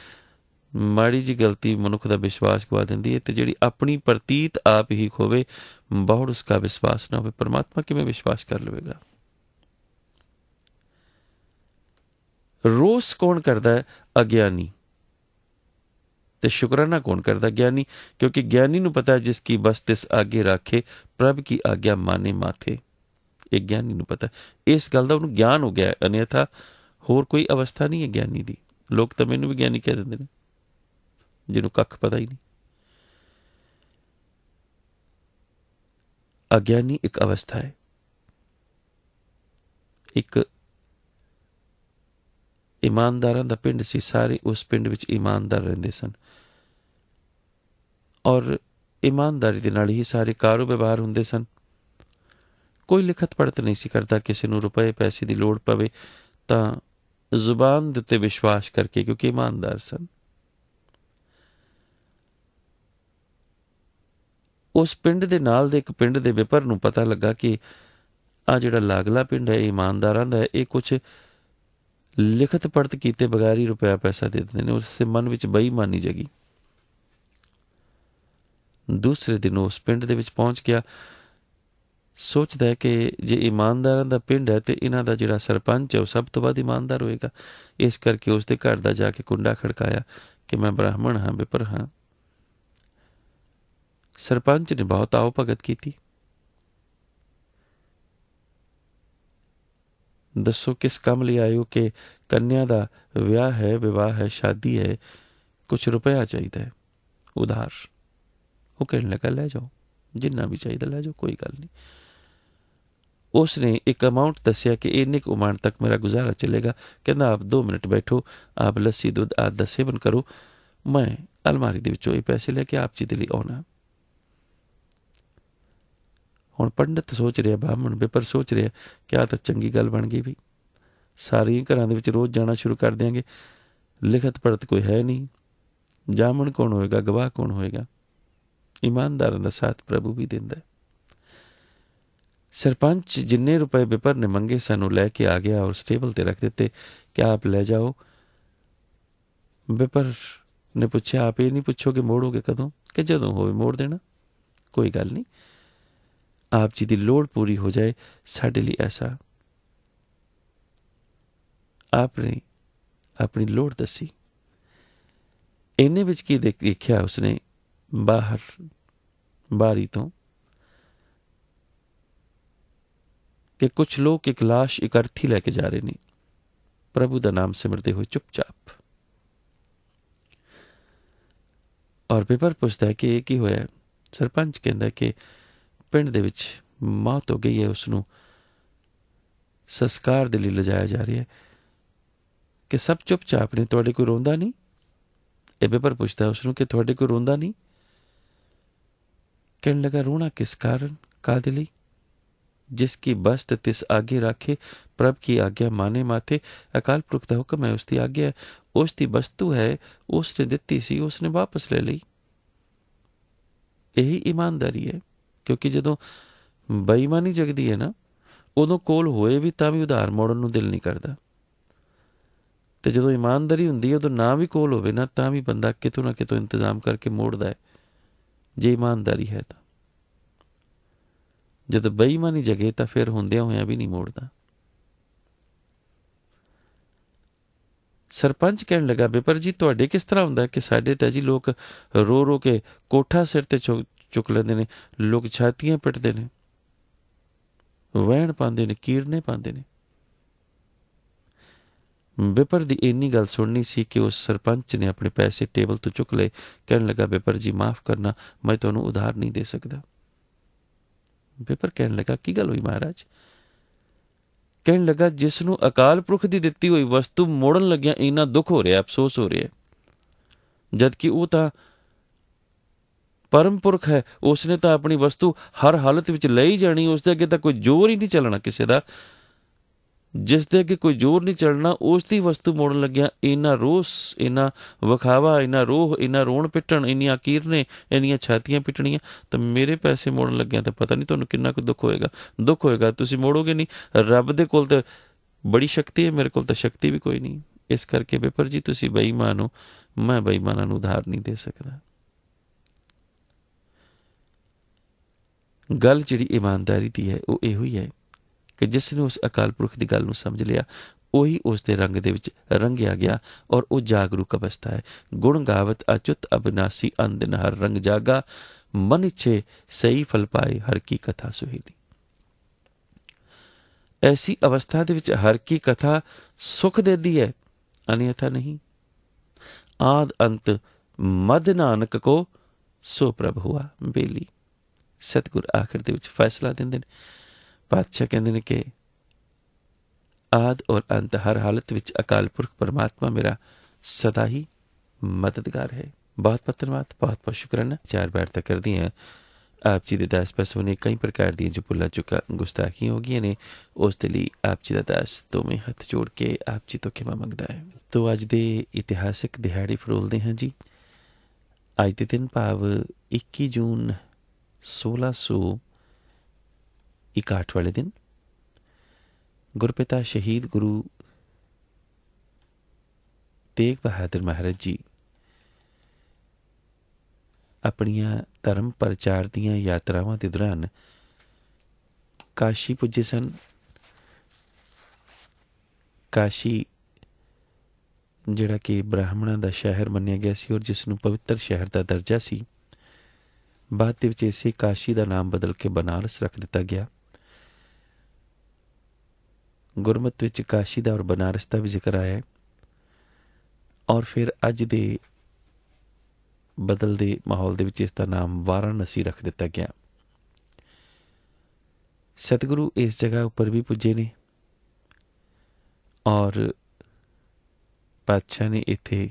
ਮਾੜੀ ਜੀ ਗਲਤੀ ਮਨੁੱਖ ਦਾ ਵਿਸ਼ਵਾਸ ਗਵਾ ਦਿੰਦੀ ਹੈ। ਤੇ ਜਿਹੜੀ ਆਪਣੀ ਪ੍ਰਤੀਤ ਆਪ ਹੀ ਖੋਵੇ, ਬਹੁੜ ਉਸਕਾ ਵਿਸ਼ਵਾਸ ਨਾ ਹੋਵੇ। ਪਰਮਾਤਮਾ ਕਿਵੇਂ ਵਿਸ਼ਵਾਸ ਕਰ ਲਵੇਗਾ? ਰੋਸ ਕੌਣ ਕਰਦਾ ਹੈ? ਅਗਿਆਨੀ। ਤੇ ਸ਼ੁਕਰਾਨਾ ਕੌਣ ਕਰਦਾ? ਗਿਆਨੀ। ਕਿਉਂਕਿ ਗਿਆਨੀ ਨੂੰ ਪਤਾ ਹੈ ਜਿਸ ਕੀ ਬਸ ਤਿਸ ਆਗੇ ਰਾਖੇ, ਪ੍ਰਭ ਕੀ ਆਗਿਆ ਮਾਨੇ ਮਾਥੇ। ਇਹ ਗਿਆਨੀ ਨੂੰ ਪਤਾ, ਇਸ ਗੱਲ ਦਾ ਉਹਨੂੰ ਗਿਆਨ ਹੋ ਗਿਆ। ਅਨਿਅਥਾ ਹੋਰ ਕੋਈ ਅਵਸਥਾ ਨਹੀਂ ਹੈ ਗਿਆਨੀ ਦੀ। ਲੋਕ ਤਾਂ ਮੈਨੂੰ ਵੀ ਗਿਆਨੀ ਕਹਿ ਦਿੰਦੇ ਨੇ ਜਿਹਨੂੰ ਕੱਖ ਪਤਾ ਹੀ ਨਹੀਂ। ਅਗਿਆਨੀ ਇੱਕ ਅਵਸਥਾ ਹੈ। ਇੱਕ ਇਮਾਨਦਾਰਾਂ ਦਾ ਪਿੰਡ ਸੀ। ਸਾਰੇ ਉਸ ਪਿੰਡ ਵਿੱਚ ਇਮਾਨਦਾਰ ਰਹਿੰਦੇ ਸਨ ਔਰ ਇਮਾਨਦਾਰੀ ਦੇ ਨਾਲ ਹੀ ਸਾਰੇ ਕਾਰੋ ਵਿਵਹਾਰ ਹੁੰਦੇ ਸਨ। ਕੋਈ ਲਿਖਤ ਪੜ੍ਹਤ ਨਹੀਂ ਸੀ ਕਰਦਾ। ਕਿਸੇ ਨੂੰ ਰੁਪਏ ਪੈਸੇ ਦੀ ਲੋੜ ਪਵੇ ਤਾਂ ਜ਼ੁਬਾਨ ਦੇ ਉੱਤੇ ਵਿਸ਼ਵਾਸ ਕਰਕੇ, ਕਿਉਂਕਿ ਇਮਾਨਦਾਰ ਸਨ। ਉਸ ਪਿੰਡ ਦੇ ਨਾਲ ਦੇ ਇੱਕ ਪਿੰਡ ਦੇ ਵਿਪਰ ਨੂੰ ਪਤਾ ਲੱਗਾ ਕਿ ਆ ਜਿਹੜਾ ਲਾਗਲਾ ਪਿੰਡ ਹੈ ਇਮਾਨਦਾਰਾਂ ਦਾ ਹੈ, ਇਹ ਕੁਛ ਲਿਖਤ ਪੜ੍ਹਤ ਕੀਤੇ ਬਗੈਰ ਹੀ ਰੁਪਇਆ ਪੈਸਾ ਦੇ ਦਿੰਦੇ ਨੇ। ਉਸ ਦੇ ਮਨ ਵਿੱਚ ਬੇਈਮਾਨੀ ਜਗੀ। ਦੂਸਰੇ ਦਿਨ ਉਸ ਪਿੰਡ ਦੇ ਵਿੱਚ ਪਹੁੰਚ ਗਿਆ। ਸੋਚਦਾ ਹੈ ਕਿ ਜੇ ਇਮਾਨਦਾਰਾਂ ਦਾ ਪਿੰਡ ਹੈ ਤੇ ਇਹਨਾਂ ਦਾ ਜਿਹੜਾ ਸਰਪੰਚ ਹੈ ਉਹ ਸਭ ਤੋਂ ਵੱਧ ਇਮਾਨਦਾਰ ਹੋਏਗਾ। ਇਸ ਕਰਕੇ ਉਸ ਦੇ ਘਰ ਦਾ ਜਾ ਕੇ ਕੁੰਡਾ ਖੜਕਾਇਆ ਕਿ ਮੈਂ ਬ੍ਰਾਹਮਣ ਹਾਂ, ਵਿਪਰ ਹਾਂ। ਸਰਪੰਚ ਨੇ ਬਹੁਤ ਆਓ ਭਗਤ ਕੀਤੀ। ਦੱਸੋ ਕਿਸ ਕੰਮ ਲਈ ਆਇਓ? ਕਿ ਕੰਨਿਆ ਦਾ ਵਿਆਹ ਹੈ, ਵਿਵਾਹ ਹੈ, ਸ਼ਾਦੀ ਹੈ, ਕੁਛ ਰੁਪਇਆ ਚਾਹੀਦਾ ਹੈ ਉਧਾਰ। ਉਹ ਕਹਿਣ ਲੱਗਾ ਲੈ ਜਾਓ, ਜਿੰਨਾ ਵੀ ਚਾਹੀਦਾ ਲੈ ਜਾਓ, ਕੋਈ ਗੱਲ ਨਹੀਂ। ਉਸ ਨੇ ਇੱਕ ਅਮਾਊਂਟ ਦੱਸਿਆ ਕਿ ਇੰਨੇ ਕੁ ਅਮਾਊਂਟ ਤੱਕ ਮੇਰਾ ਗੁਜ਼ਾਰਾ ਚਲੇਗਾ। ਕਹਿੰਦਾ ਆਪ 2 ਮਿੰਟ ਬੈਠੋ, ਆਪ ਲੱਸੀ ਦੁੱਧ ਆਦਿ ਦਾ ਸੇਵਨ ਕਰੋ, ਮੈਂ ਅਲਮਾਰੀ ਦੇ ਵਿੱਚੋਂ ਇਹ ਪੈਸੇ ਲੈ ਕੇ ਆਪ ਜੀ ਦੇ ਲਈ ਆਉਣਾ। ਹੁਣ ਪੰਡਿਤ ਸੋਚ ਰਿਹਾ, ਬ੍ਰਾਹਮਣ ਵਿਪਰ ਸੋਚ ਰਿਹਾ ਕਿ ਆਹ ਤਾਂ ਚੰਗੀ ਗੱਲ ਬਣ ਗਈ ਵੀ। ਸਾਰੀਆਂ ਘਰਾਂ ਦੇ ਵਿੱਚ ਰੋਜ਼ ਜਾਣਾ ਸ਼ੁਰੂ ਕਰ ਦਿਆਂਗੇ। ਲਿਖਤ ਪੜ੍ਹਤ ਕੋਈ ਹੈ ਨਹੀਂ। ਜਾਮਣ ਕੌਣ ਹੋਏਗਾ? ਗਵਾਹ ਕੌਣ ਹੋਏਗਾ? ਇਮਾਨਦਾਰਾਂ ਦਾ ਸਾਥ ਪ੍ਰਭੂ ਵੀ ਦਿੰਦਾ। ਸਰਪੰਚ ਜਿੰਨੇ ਰੁਪਏ ਵਿਪਰ ਨੇ ਮੰਗੇ ਸਨ ਉਹ ਲੈ ਕੇ ਆ ਗਿਆ ਔਰ ਟੇਬਲ ਤੇ ਰੱਖ ਦਿੱਤੇ ਕਿ ਆਪ ਲੈ ਜਾਓ। ਵਿਪਰ ਨੇ ਪੁੱਛਿਆ ਆਪ ਇਹ ਨਹੀਂ ਪੁੱਛੋਗੇ ਮੋੜੋਗੇ ਕਦੋਂ? ਕਿ ਜਦੋਂ ਹੋਵੇ ਮੋੜ ਦੇਣਾ, ਕੋਈ ਗੱਲ ਨਹੀਂ। ਆਪ ਜੀ ਦੀ ਲੋੜ ਪੂਰੀ ਹੋ ਜਾਏ ਸਾਡੇ ਲਈ ਐਸਾ। ਆਪ ਨੇ ਆਪਣੀ ਲੋੜ ਦੱਸੀ। ਇੰਨੇ ਵਿੱਚ ਕੀ ਦੇਖਿਆ ਉਸਨੇ? ਬਾਹਰ ਬਾਰੀ ਤੋਂ ਕਿ ਕੁਛ ਲੋਕ ਇੱਕ ਲਾਸ਼ ਇਕੱਠੀ ਲੈ ਕੇ ਜਾ ਰਹੇ ਨੇ, ਪ੍ਰਭੂ ਦਾ ਨਾਮ ਸਿਮਰਦੇ ਹੋਏ ਚੁੱਪਚਾਪ। ਔਰ ਵਿਪਰ ਪੁੱਛਦਾ ਹੈ ਕਿ ਇਹ ਕੀ ਹੋਇਆ? ਸਰਪੰਚ ਕਹਿੰਦਾ ਕਿ ਪਿੰਡ ਦੇ ਵਿੱਚ ਮੌਤ ਹੋ ਗਈ ਹੈ, ਉਸਨੂੰ ਸੰਸਕਾਰ ਦੇ ਲਈ ਲਿਜਾਇਆ ਜਾ ਰਿਹਾ ਹੈ। ਕਿ ਸਭ ਚੁੱਪਚਾਪ ਨੇ, ਤੁਹਾਡੇ ਕੋਈ ਰੋਂਦਾ ਨਹੀਂ? ਇਹ ਵਿਪਰ ਪੁੱਛਦਾ ਉਸਨੂੰ ਕਿ ਤੁਹਾਡੇ ਕੋਈ ਰੋਂਦਾ ਨਹੀਂ? ਕਹਿਣ ਲੱਗਾ ਰੋਣਾ ਕਿਸ ਕਾਰਨ, ਕਾਹਦੇ ਲਈ? ਜਿਸ ਕੀ ਬਸਤ ਤਿਸ ਆਗੇ ਰਾਖੇ, ਪ੍ਰਭ ਕੀ ਆਗਿਆ ਮਾਨੇ ਮਾਥੇ। ਅਕਾਲ ਪੁਰਖ ਦਾ ਹੁਕਮ ਹੈ, ਉਸ ਦੀ ਆਗਿਆ ਹੈ, ਉਸ ਦੀ ਵਸਤੂ ਹੈ, ਉਸ ਨੇ ਦਿੱਤੀ ਸੀ, ਉਸ ਨੇ ਵਾਪਸ ਲੈ ਲਈ। ਇਹੀ ਇਮਾਨਦਾਰੀ ਹੈ। ਕਿਉਂਕਿ ਜਦੋਂ ਬੇਈਮਾਨੀ ਜਗਦੀ ਹੈ ਨਾ, ਉਦੋਂ ਕੋਲ ਹੋਏ ਵੀ ਤਾਂ ਵੀ ਉਧਾਰ ਮੋੜਨ ਨੂੰ ਦਿਲ ਨਹੀਂ ਕਰਦਾ। ਤੇ ਜਦੋਂ ਇਮਾਨਦਾਰੀ ਹੁੰਦੀ ਹੈ ਉਦੋਂ ਨਾ ਵੀ ਕੋਲ ਹੋਵੇ ਨਾ ਤਾਂ ਵੀ ਬੰਦਾ ਕਿਤੋਂ ਨਾ ਕਿਤੋਂ ਇੰਤਜ਼ਾਮ ਕਰਕੇ ਮੋੜਦਾ ਹੈ, ਜੇ ਇਮਾਨਦਾਰੀ ਹੈ ਤਾਂ। ਜਦੋਂ ਬੇਈਮਾਨੀ ਜਗੇ ਤਾਂ ਫਿਰ ਹੁੰਦਿਆਂ ਹੋਇਆਂ ਵੀ ਨਹੀਂ ਮੋੜਦਾ। ਸਰਪੰਚ ਕਹਿਣ ਲੱਗਾ ਵਿਪਰ ਜੀ ਤੁਹਾਡੇ ਕਿਸ ਤਰ੍ਹਾਂ ਹੁੰਦਾ ਕਿ ਸਾਡੇ ਤਾਂ ਜੀ ਲੋਕ ਰੋ ਰੋ ਕੇ ਕੋਠਾ ਸਿਰ ਤੇ ਚੁੱਕ ਲੈਂਦੇ ਨੇ, ਲੋਕ ਛਾਤੀਆਂ ਪਿੱਟਦੇ ਨੇ, ਵਹਿਣ ਪਾਉਂਦੇ ਨੇ, ਕੀਰਨੇ ਪਾਉਂਦੇ ਨੇ। ਵਿਪਰ ਦੀ ਇੰਨੀ ਗੱਲ ਸੁਣਨੀ ਸੀ ਕਿ ਉਸ ਸਰਪੰਚ ਨੇ ਆਪਣੇ ਪੈਸੇ ਟੇਬਲ ਤੋਂ ਚੁੱਕ ਲਏ। ਕਹਿਣ ਲੱਗਾ ਵਿਪਰ ਜੀ ਮਾਫ਼ ਕਰਨਾ, ਮੈਂ ਤੁਹਾਨੂੰ ਉਧਾਰ ਨਹੀਂ ਦੇ ਸਕਦਾ। ਪੇਪਰ ਕਹਿਣ ਲੱਗਾ, ਕੀ ਗੱਲ ਹੋਈ ਮਹਾਰਾਜ? ਕਹਿਣ ਲੱਗਾ, ਜਿਸ ਨੂੰ ਅਕਾਲ ਪੁਰਖ ਦੀ ਦਿੱਤੀ ਹੋਈ ਵਸਤੂ ਮੋੜਨ ਲੱਗਿਆ ਇੰਨਾ ਦੁੱਖ ਹੋ ਰਿਹਾ, ਅਫਸੋਸ ਹੋ ਰਿਹਾ, ਜਦਕਿ ਉਹ ਤਾਂ ਪਰਮ ਪੁਰਖ ਹੈ। ਉਸਨੇ ਤਾਂ ਆਪਣੀ ਵਸਤੂ ਹਰ ਹਾਲਤ ਵਿੱਚ ਲੈ ਹੀ ਜਾਣੀ। ਉਸ ਦੇ ਅੱਗੇ ਤਾਂ ਕੋਈ ਜ਼ੋਰ ਹੀ ਨਹੀਂ ਚੱਲਣਾ ਕਿਸੇ ਦਾ। ਜਿਸ ਦੇ ਅੱਗੇ ਕੋਈ ਜ਼ੋਰ ਨਹੀਂ ਚੱਲਣਾ, ਉਸ ਦੀ ਵਸਤੂ ਮੋੜਨ ਲੱਗਿਆ ਇੰਨਾ ਰੋਸ, ਇੰਨਾ ਵਿਖਾਵਾ, ਇੰਨਾ ਰੋਹ, ਇੰਨਾ ਰੋਣ ਪਿੱਟਣ, ਇੰਨੀਆਂ ਕੀਰਨੇ, ਇੰਨੀਆਂ ਛਾਤੀਆਂ ਪਿੱਟਣੀਆਂ। ਤਾਂ ਮੇਰੇ ਪੈਸੇ ਮੋੜਨ ਲੱਗਿਆ ਤਾਂ ਪਤਾ ਨਹੀਂ ਤੁਹਾਨੂੰ ਕਿੰਨਾ ਕੁ ਦੁੱਖ ਹੋਏਗਾ। ਦੁੱਖ ਹੋਏਗਾ, ਤੁਸੀਂ ਮੋੜੋਗੇ ਨਹੀਂ। ਰੱਬ ਦੇ ਕੋਲ ਤਾਂ ਬੜੀ ਸ਼ਕਤੀ ਹੈ, ਮੇਰੇ ਕੋਲ ਤਾਂ ਸ਼ਕਤੀ ਵੀ ਕੋਈ ਨਹੀਂ। ਇਸ ਕਰਕੇ ਵਿਪਰ ਜੀ ਤੁਸੀਂ ਬੇਈਮਾਨ ਹੋ, ਮੈਂ ਬੇਈਮਾਨਾਂ ਨੂੰ ਉਧਾਰ ਨਹੀਂ ਦੇ ਸਕਦਾ। ਗੱਲ ਜਿਹੜੀ ਇਮਾਨਦਾਰੀ ਦੀ ਹੈ ਉਹ ਇਹੋ ਹੀ ਹੈ ਕਿ ਜਿਸ ਨੇ ਉਸ ਅਕਾਲ ਪੁਰਖ ਦੀ ਗੱਲ ਨੂੰ ਸਮਝ ਲਿਆ, ਉਹੀ ਉਸ ਦੇ ਰੰਗ ਦੇ ਵਿੱਚ ਰੰਗਿਆ ਗਿਆ ਔਰ ਉਹ ਜਾਗਰੂਕ ਅਵਸਥਾ ਹੈ। ਗੁਣ ਗਾਵਤ ਅਚੁੱਤ ਅਬਿਨਾਸੀ ਅੰਦਿਨ ਹਰ ਰੰਗ ਜਾਗਾ, ਮਨ ਇੱਛੇ ਸਹੀ ਫਲ ਪਾਏ ਹਰ ਕੀ ਕਥਾ ਸੁਹੇਲੀ। ਐਸੀ ਅਵਸਥਾ ਦੇ ਵਿੱਚ ਹਰ ਕੀ ਕਥਾ ਸੁਖ ਦੇਦੀ ਹੈ, ਅਨਿਅਥਾ ਨਹੀਂ। ਆਦ ਅੰਤ ਮਦ ਨਾਨਕ ਕੋ ਸੋ ਪ੍ਰਭ ਹੁਆ ਬੇਲੀ। ਸਤਿਗੁਰ ਆਖਿਰ ਦੇ ਵਿੱਚ ਫੈਸਲਾ ਦਿੰਦੇ ਨੇ। ਪਾਤਸ਼ਾਹ ਕਹਿੰਦੇ ਨੇ ਕਿ ਆਦ ਔਰ ਅੰਤ ਹਰ ਹਾਲਤ ਵਿੱਚ ਅਕਾਲ ਪੁਰਖ ਪਰਮਾਤਮਾ ਮੇਰਾ ਸਦਾ ਹੀ ਮਦਦਗਾਰ ਹੈ। ਬਹੁਤ ਬਹੁਤ ਧੰਨਵਾਦ, ਬਹੁਤ ਬਹੁਤ ਸ਼ੁਕਰਾਨਾ। 4 ਬਾਰ ਤੱਕ ਕਰਦੀ ਹਾਂ ਆਪ ਜੀ ਦੇ ਦਾਸ ਪਾਸੋਂ ਨੇ ਕਈ ਪ੍ਰਕਾਰ ਦੀਆਂ ਜੋ ਭੁੱਲਾਂ ਚੁੱਕਾਂ ਗੁਸਤਾਖੀਆਂ ਹੋ ਗਈਆਂ ਨੇ, ਉਸ ਦੇ ਲਈ ਆਪ ਜੀ ਦਾ ਦਾਸ ਦੋਵੇਂ ਹੱਥ ਜੋੜ ਕੇ ਆਪ ਜੀ ਤੋਂ ਖਿਮਾ ਮੰਗਦਾ ਹੈ। ਤੋ ਅੱਜ ਦੇ ਇਤਿਹਾਸਿਕ ਦਿਹਾੜੇ ਫਰੋਲਦੇ ਹਾਂ ਜੀ। ਅੱਜ ਦੇ ਦਿਨ ਭਾਵ 21 ਜੂਨ 1661 ਵਾਲੇ ਦਿਨ ਗੁਰਪਿਤਾ ਸ਼ਹੀਦ ਗੁਰੂ ਤੇਗ ਬਹਾਦਰ ਮਹਾਰਾਜ ਜੀ ਆਪਣੀਆਂ ਧਰਮ ਪ੍ਰਚਾਰ ਦੀਆਂ ਯਾਤਰਾਵਾਂ ਦੇ ਦੌਰਾਨ ਕਾਸ਼ੀ ਪੁੱਜੇ ਸਨ। ਕਾਸ਼ੀ ਜਿਹੜਾ ਕਿ ਬ੍ਰਾਹਮਣਾਂ ਦਾ ਸ਼ਹਿਰ ਮੰਨਿਆ ਗਿਆ ਸੀ ਔਰ ਜਿਸ ਨੂੰ ਪਵਿੱਤਰ ਸ਼ਹਿਰ ਦਾ ਦਰਜਾ ਸੀ, ਬਾਅਦ ਦੇ ਵਿੱਚ ਇਸੇ ਕਾਸ਼ੀ ਦਾ ਨਾਮ ਬਦਲ ਕੇ ਬਨਾਰਸ ਰੱਖ ਦਿੱਤਾ ਗਿਆ। ਗੁਰਮਤਿ ਵਿੱਚ ਕਾਸ਼ੀ ਦਾ ਔਰ ਬਨਾਰਸ ਦਾ ਵੀ ਜ਼ਿਕਰ ਆਇਆ ਹੈ ਔਰ ਫਿਰ ਅੱਜ ਦੇ ਬਦਲਦੇ ਮਾਹੌਲ ਦੇ ਵਿੱਚ ਇਸ ਦਾ ਨਾਮ ਵਾਰਾਣਸੀ ਰੱਖ ਦਿੱਤਾ ਗਿਆ। ਸਤਿਗੁਰੂ ਇਸ ਜਗ੍ਹਾ ਉੱਪਰ ਵੀ ਪੁੱਜੇ ਨੇ ਔਰ ਪਾਤਸ਼ਾਹ ਨੇ ਇੱਥੇ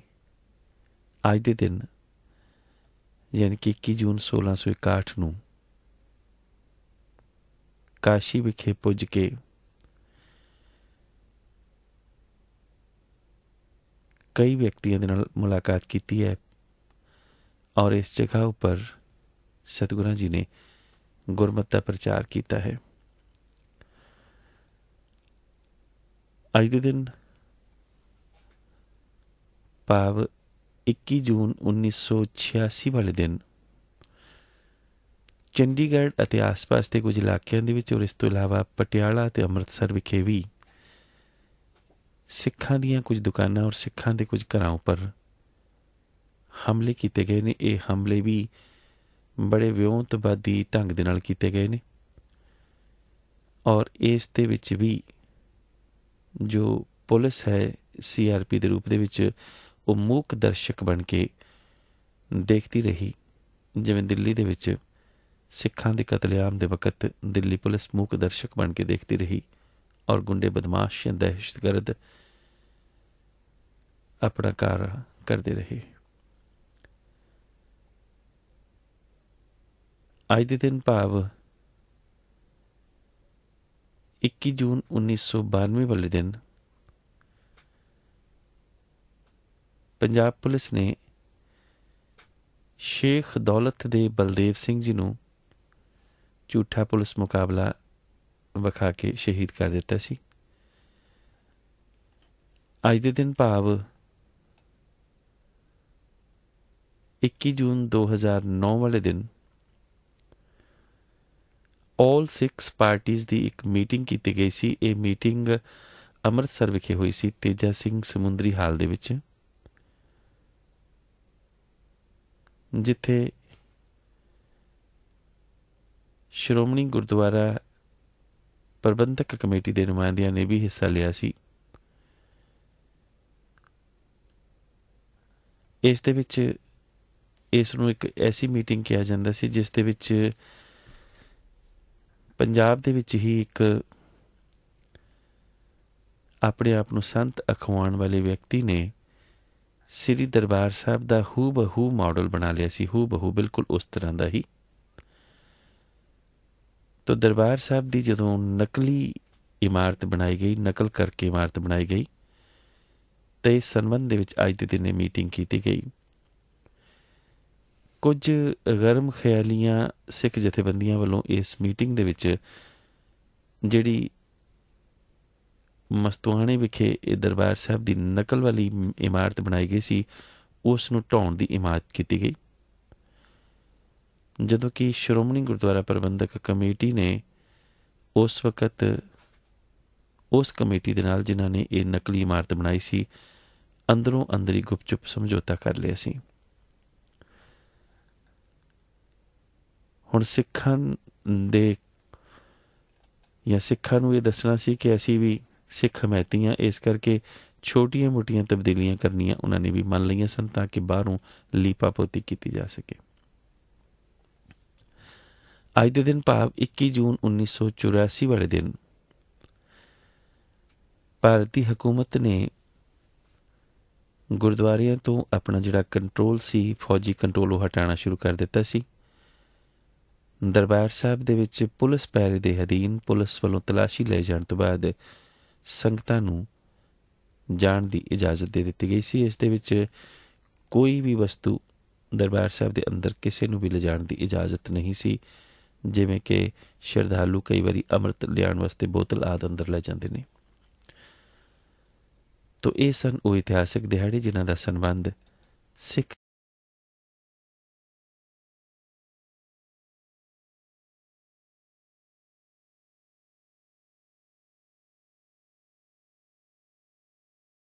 ਅੱਜ ਦੇ ਦਿਨ ਯਾਨੀ ਕਿ 21 ਜੂਨ 1661 ਨੂੰ ਕਾਸ਼ੀ ਵਿਖੇ ਪੁੱਜ ਕੇ ਕਈ ਵਿਅਕਤੀਆਂ ਦੇ ਨਾਲ ਮੁਲਾਕਾਤ ਕੀਤੀ ਹੈ ਔਰ ਇਸ ਜਗ੍ਹਾ ਉੱਪਰ ਸਤਿਗੁਰਾਂ ਜੀ ਨੇ ਗੁਰਮਤਿ ਦਾ ਪ੍ਰਚਾਰ ਕੀਤਾ ਹੈ। ਅੱਜ ਦੇ ਦਿਨ ਭਾਵ 21 ਜੂਨ 1986 ਵਾਲੇ ਦਿਨ ਚੰਡੀਗੜ੍ਹ ਅਤੇ ਆਸ-ਪਾਸ ਦੇ ਕੁਝ ਇਲਾਕਿਆਂ ਦੇ ਵਿੱਚ ਔਰ ਇਸ ਤੋਂ ਇਲਾਵਾ ਪਟਿਆਲਾ ਅਤੇ ਅੰਮ੍ਰਿਤਸਰ ਵਿਖੇ ਵੀ ਸਿੱਖਾਂ ਦੀਆਂ ਕੁਝ ਦੁਕਾਨਾਂ ਔਰ ਸਿੱਖਾਂ ਦੇ ਕੁਝ ਘਰਾਂ ਉੱਪਰ ਹਮਲੇ ਕੀਤੇ ਗਏ ਨੇ। ਇਹ ਹਮਲੇ ਵੀ ਬੜੇ ਵਿਉਂਤਵਾਦੀ ਢੰਗ ਦੇ ਨਾਲ ਕੀਤੇ ਗਏ ਨੇ ਔਰ ਇਸ ਦੇ ਵਿੱਚ ਵੀ ਜੋ ਪੁਲਿਸ ਹੈ CRP ਦੇ ਰੂਪ ਦੇ ਵਿੱਚ ਉਹ ਮੂਕ ਦਰਸ਼ਕ ਬਣ ਕੇ ਦੇਖਦੀ ਰਹੀ। ਜਿਵੇਂ ਦਿੱਲੀ ਦੇ ਵਿੱਚ ਸਿੱਖਾਂ ਦੇ ਕਤਲੇਆਮ ਦੇ ਵਕਤ ਦਿੱਲੀ ਪੁਲਿਸ ਮੂਕ ਦਰਸ਼ਕ ਬਣ ਕੇ ਦੇਖਦੀ ਰਹੀ ਔਰ ਗੁੰਡੇ ਬਦਮਾਸ਼ ਜਾਂ ਦਹਿਸ਼ਤਗਰਦ ਆਪਣਾ ਕਾਰ ਕਰਦੇ ਰਹੇ। ਅੱਜ ਦੇ ਦਿਨ ਭਾਵ 21 ਜੂਨ 1992 ਵਾਲੇ ਦਿਨ ਪੰਜਾਬ ਪੁਲਿਸ ਨੇ ਸ਼ੇਖ ਦੌਲਤ ਦੇ ਬਲਦੇਵ ਸਿੰਘ ਜੀ ਨੂੰ ਝੂਠਾ ਪੁਲਿਸ ਮੁਕਾਬਲਾ ਵਿਖਾ ਕੇ ਸ਼ਹੀਦ ਕਰ ਦਿੱਤਾ ਸੀ। ਅੱਜ ਦੇ ਦਿਨ ਭਾਵ 21 ਜੂਨ 2009 ਵਾਲੇ ਦਿਨ ਆਲ ਸਿੱਖਸ ਪਾਰਟੀਜ਼ ਦੀ ਇੱਕ ਮੀਟਿੰਗ ਕੀਤੀ ਗਈ ਸੀ। ਇਹ ਮੀਟਿੰਗ ਅੰਮ੍ਰਿਤਸਰ ਵਿਖੇ ਹੋਈ ਸੀ, ਤੇਜਾ ਸਿੰਘ ਸਮੁੰਦਰੀ ਹਾਲ ਦੇ ਵਿੱਚ, ਜਿੱਥੇ ਸ਼੍ਰੋਮਣੀ ਗੁਰਦੁਆਰਾ ਪ੍ਰਬੰਧਕ ਕਮੇਟੀ ਦੇ ਨੁਮਾਇੰਦਿਆਂ ਨੇ ਵੀ ਹਿੱਸਾ ਲਿਆ ਸੀ। ਇਸ ਦੇ ਵਿੱਚ ਇਸ ਨੂੰ ਇੱਕ ਐਸੀ ਮੀਟਿੰਗ ਕਿਹਾ ਜਾਂਦਾ ਸੀ ਜਿਸ ਦੇ ਵਿੱਚ ਪੰਜਾਬ ਦੇ ਵਿੱਚ ਹੀ ਇੱਕ ਆਪਣੇ ਆਪ ਨੂੰ ਸੰਤ ਅਖਵਾਉਣ ਵਾਲੇ ਵਿਅਕਤੀ ਨੇ ਸ੍ਰੀ ਦਰਬਾਰ ਸਾਹਿਬ ਦਾ ਹੂ ਬਹੂ ਮਾਡਲ ਬਣਾ ਲਿਆ ਸੀ, ਹੂ ਬਹੂ ਬਿਲਕੁਲ ਉਸ ਤਰ੍ਹਾਂ ਦਾ ਹੀ। ਤੋ ਦਰਬਾਰ ਸਾਹਿਬ ਦੀ ਜਦੋਂ ਨਕਲੀ ਇਮਾਰਤ ਬਣਾਈ ਗਈ, ਨਕਲ ਕਰਕੇ ਇਮਾਰਤ ਬਣਾਈ ਗਈ, ਤੇ ਇਸ ਸੰਬੰਧ ਦੇ ਵਿੱਚ ਅੱਜ ਦੇ ਦਿਨ ਮੀਟਿੰਗ ਕੀਤੀ ਗਈ। ਕੁਝ ਗਰਮ ਖਿਆਲੀਆਂ ਸਿੱਖ ਜਥੇਬੰਦੀਆਂ ਵੱਲੋਂ ਇਸ ਮੀਟਿੰਗ ਦੇ ਵਿੱਚ ਜਿਹੜੀ ਮਸਤੂਆਣੇ ਵਿਖੇ ਇਹ ਦਰਬਾਰ ਸਾਹਿਬ ਦੀ ਨਕਲ ਵਾਲੀ ਇਮਾਰਤ ਬਣਾਈ ਗਈ ਸੀ, ਉਸ ਨੂੰ ਢਾਉਣ ਦੀ ਇਮਾਰਤ ਕੀਤੀ ਗਈ। ਜਦੋਂ ਕਿ ਸ਼੍ਰੋਮਣੀ ਗੁਰਦੁਆਰਾ ਪ੍ਰਬੰਧਕ ਕਮੇਟੀ ਨੇ ਉਸ ਵਕਤ ਉਸ ਕਮੇਟੀ ਦੇ ਨਾਲ ਜਿਨ੍ਹਾਂ ਨੇ ਇਹ ਨਕਲੀ ਇਮਾਰਤ ਬਣਾਈ ਸੀ, ਅੰਦਰੋਂ ਅੰਦਰੀ ਗੁਪਚੁਪ ਸਮਝੌਤਾ ਕਰ ਲਿਆ ਸੀ। ਹੁਣ ਸਿੱਖਾਂ ਨੂੰ ਇਹ ਦੱਸਣਾ ਸੀ ਕਿ ਅਸੀਂ ਵੀ ਸਿੱਖ ਹਮੈਤੀ ਹਾਂ, ਇਸ ਕਰਕੇ ਛੋਟੀਆਂ ਮੋਟੀਆਂ ਤਬਦੀਲੀਆਂ ਕਰਨੀਆਂ ਉਹਨਾਂ ਨੇ ਵੀ ਮੰਨ ਲਈਆਂ ਸਨ ਤਾਂ ਕਿ ਬਾਹਰੋਂ ਲੀਪਾ ਪੋਤੀ ਕੀਤੀ ਜਾ ਸਕੇ। ਅੱਜ ਦੇ ਦਿਨ ਭਾਵ 21 ਜੂਨ 1984 ਵਾਲੇ ਦਿਨ ਭਾਰਤੀ ਹਕੂਮਤ ਨੇ ਗੁਰਦੁਆਰਿਆਂ ਤੋਂ ਆਪਣਾ ਜਿਹੜਾ ਕੰਟਰੋਲ ਸੀ, ਫੌਜੀ ਕੰਟਰੋਲ, ਉਹ ਹਟਾਉਣਾ ਸ਼ੁਰੂ ਕਰ ਦਿੱਤਾ ਸੀ। ਦਰਬਾਰ ਸਾਹਿਬ ਦੇ ਵਿੱਚ ਪੁਲਿਸ ਪਹਿਰੇ ਦੇ ਅਧੀਨ ਪੁਲਿਸ ਵੱਲੋਂ ਤਲਾਸ਼ੀ ਲਏ ਜਾਣ ਤੋਂ ਬਾਅਦ ਸੰਗਤਾਂ ਨੂੰ ਜਾਣ ਦੀ ਇਜਾਜ਼ਤ ਦੇ ਦਿੱਤੀ ਗਈ ਸੀ। ਇਸ ਦੇ ਵਿੱਚ ਕੋਈ ਵੀ ਵਸਤੂ ਦਰਬਾਰ ਸਾਹਿਬ ਦੇ ਅੰਦਰ ਕਿਸੇ ਨੂੰ ਵੀ ਲਿਜਾਣ ਦੀ ਇਜਾਜ਼ਤ ਨਹੀਂ ਸੀ, ਜਿਵੇਂ ਕਿ ਸ਼ਰਧਾਲੂ ਕਈ ਵਾਰੀ ਅੰਮ੍ਰਿਤ ਲਿਆਉਣ ਵਾਸਤੇ ਬੋਤਲ ਆਦਿ ਅੰਦਰ ਲੈ ਜਾਂਦੇ ਨੇ। ਤੋ ਇਹ ਸਨ ਉਹ ਇਤਿਹਾਸਕ ਦਿਹਾੜੇ ਜਿਨ੍ਹਾਂ ਦਾ ਸੰਬੰਧ ਸਿੱਖ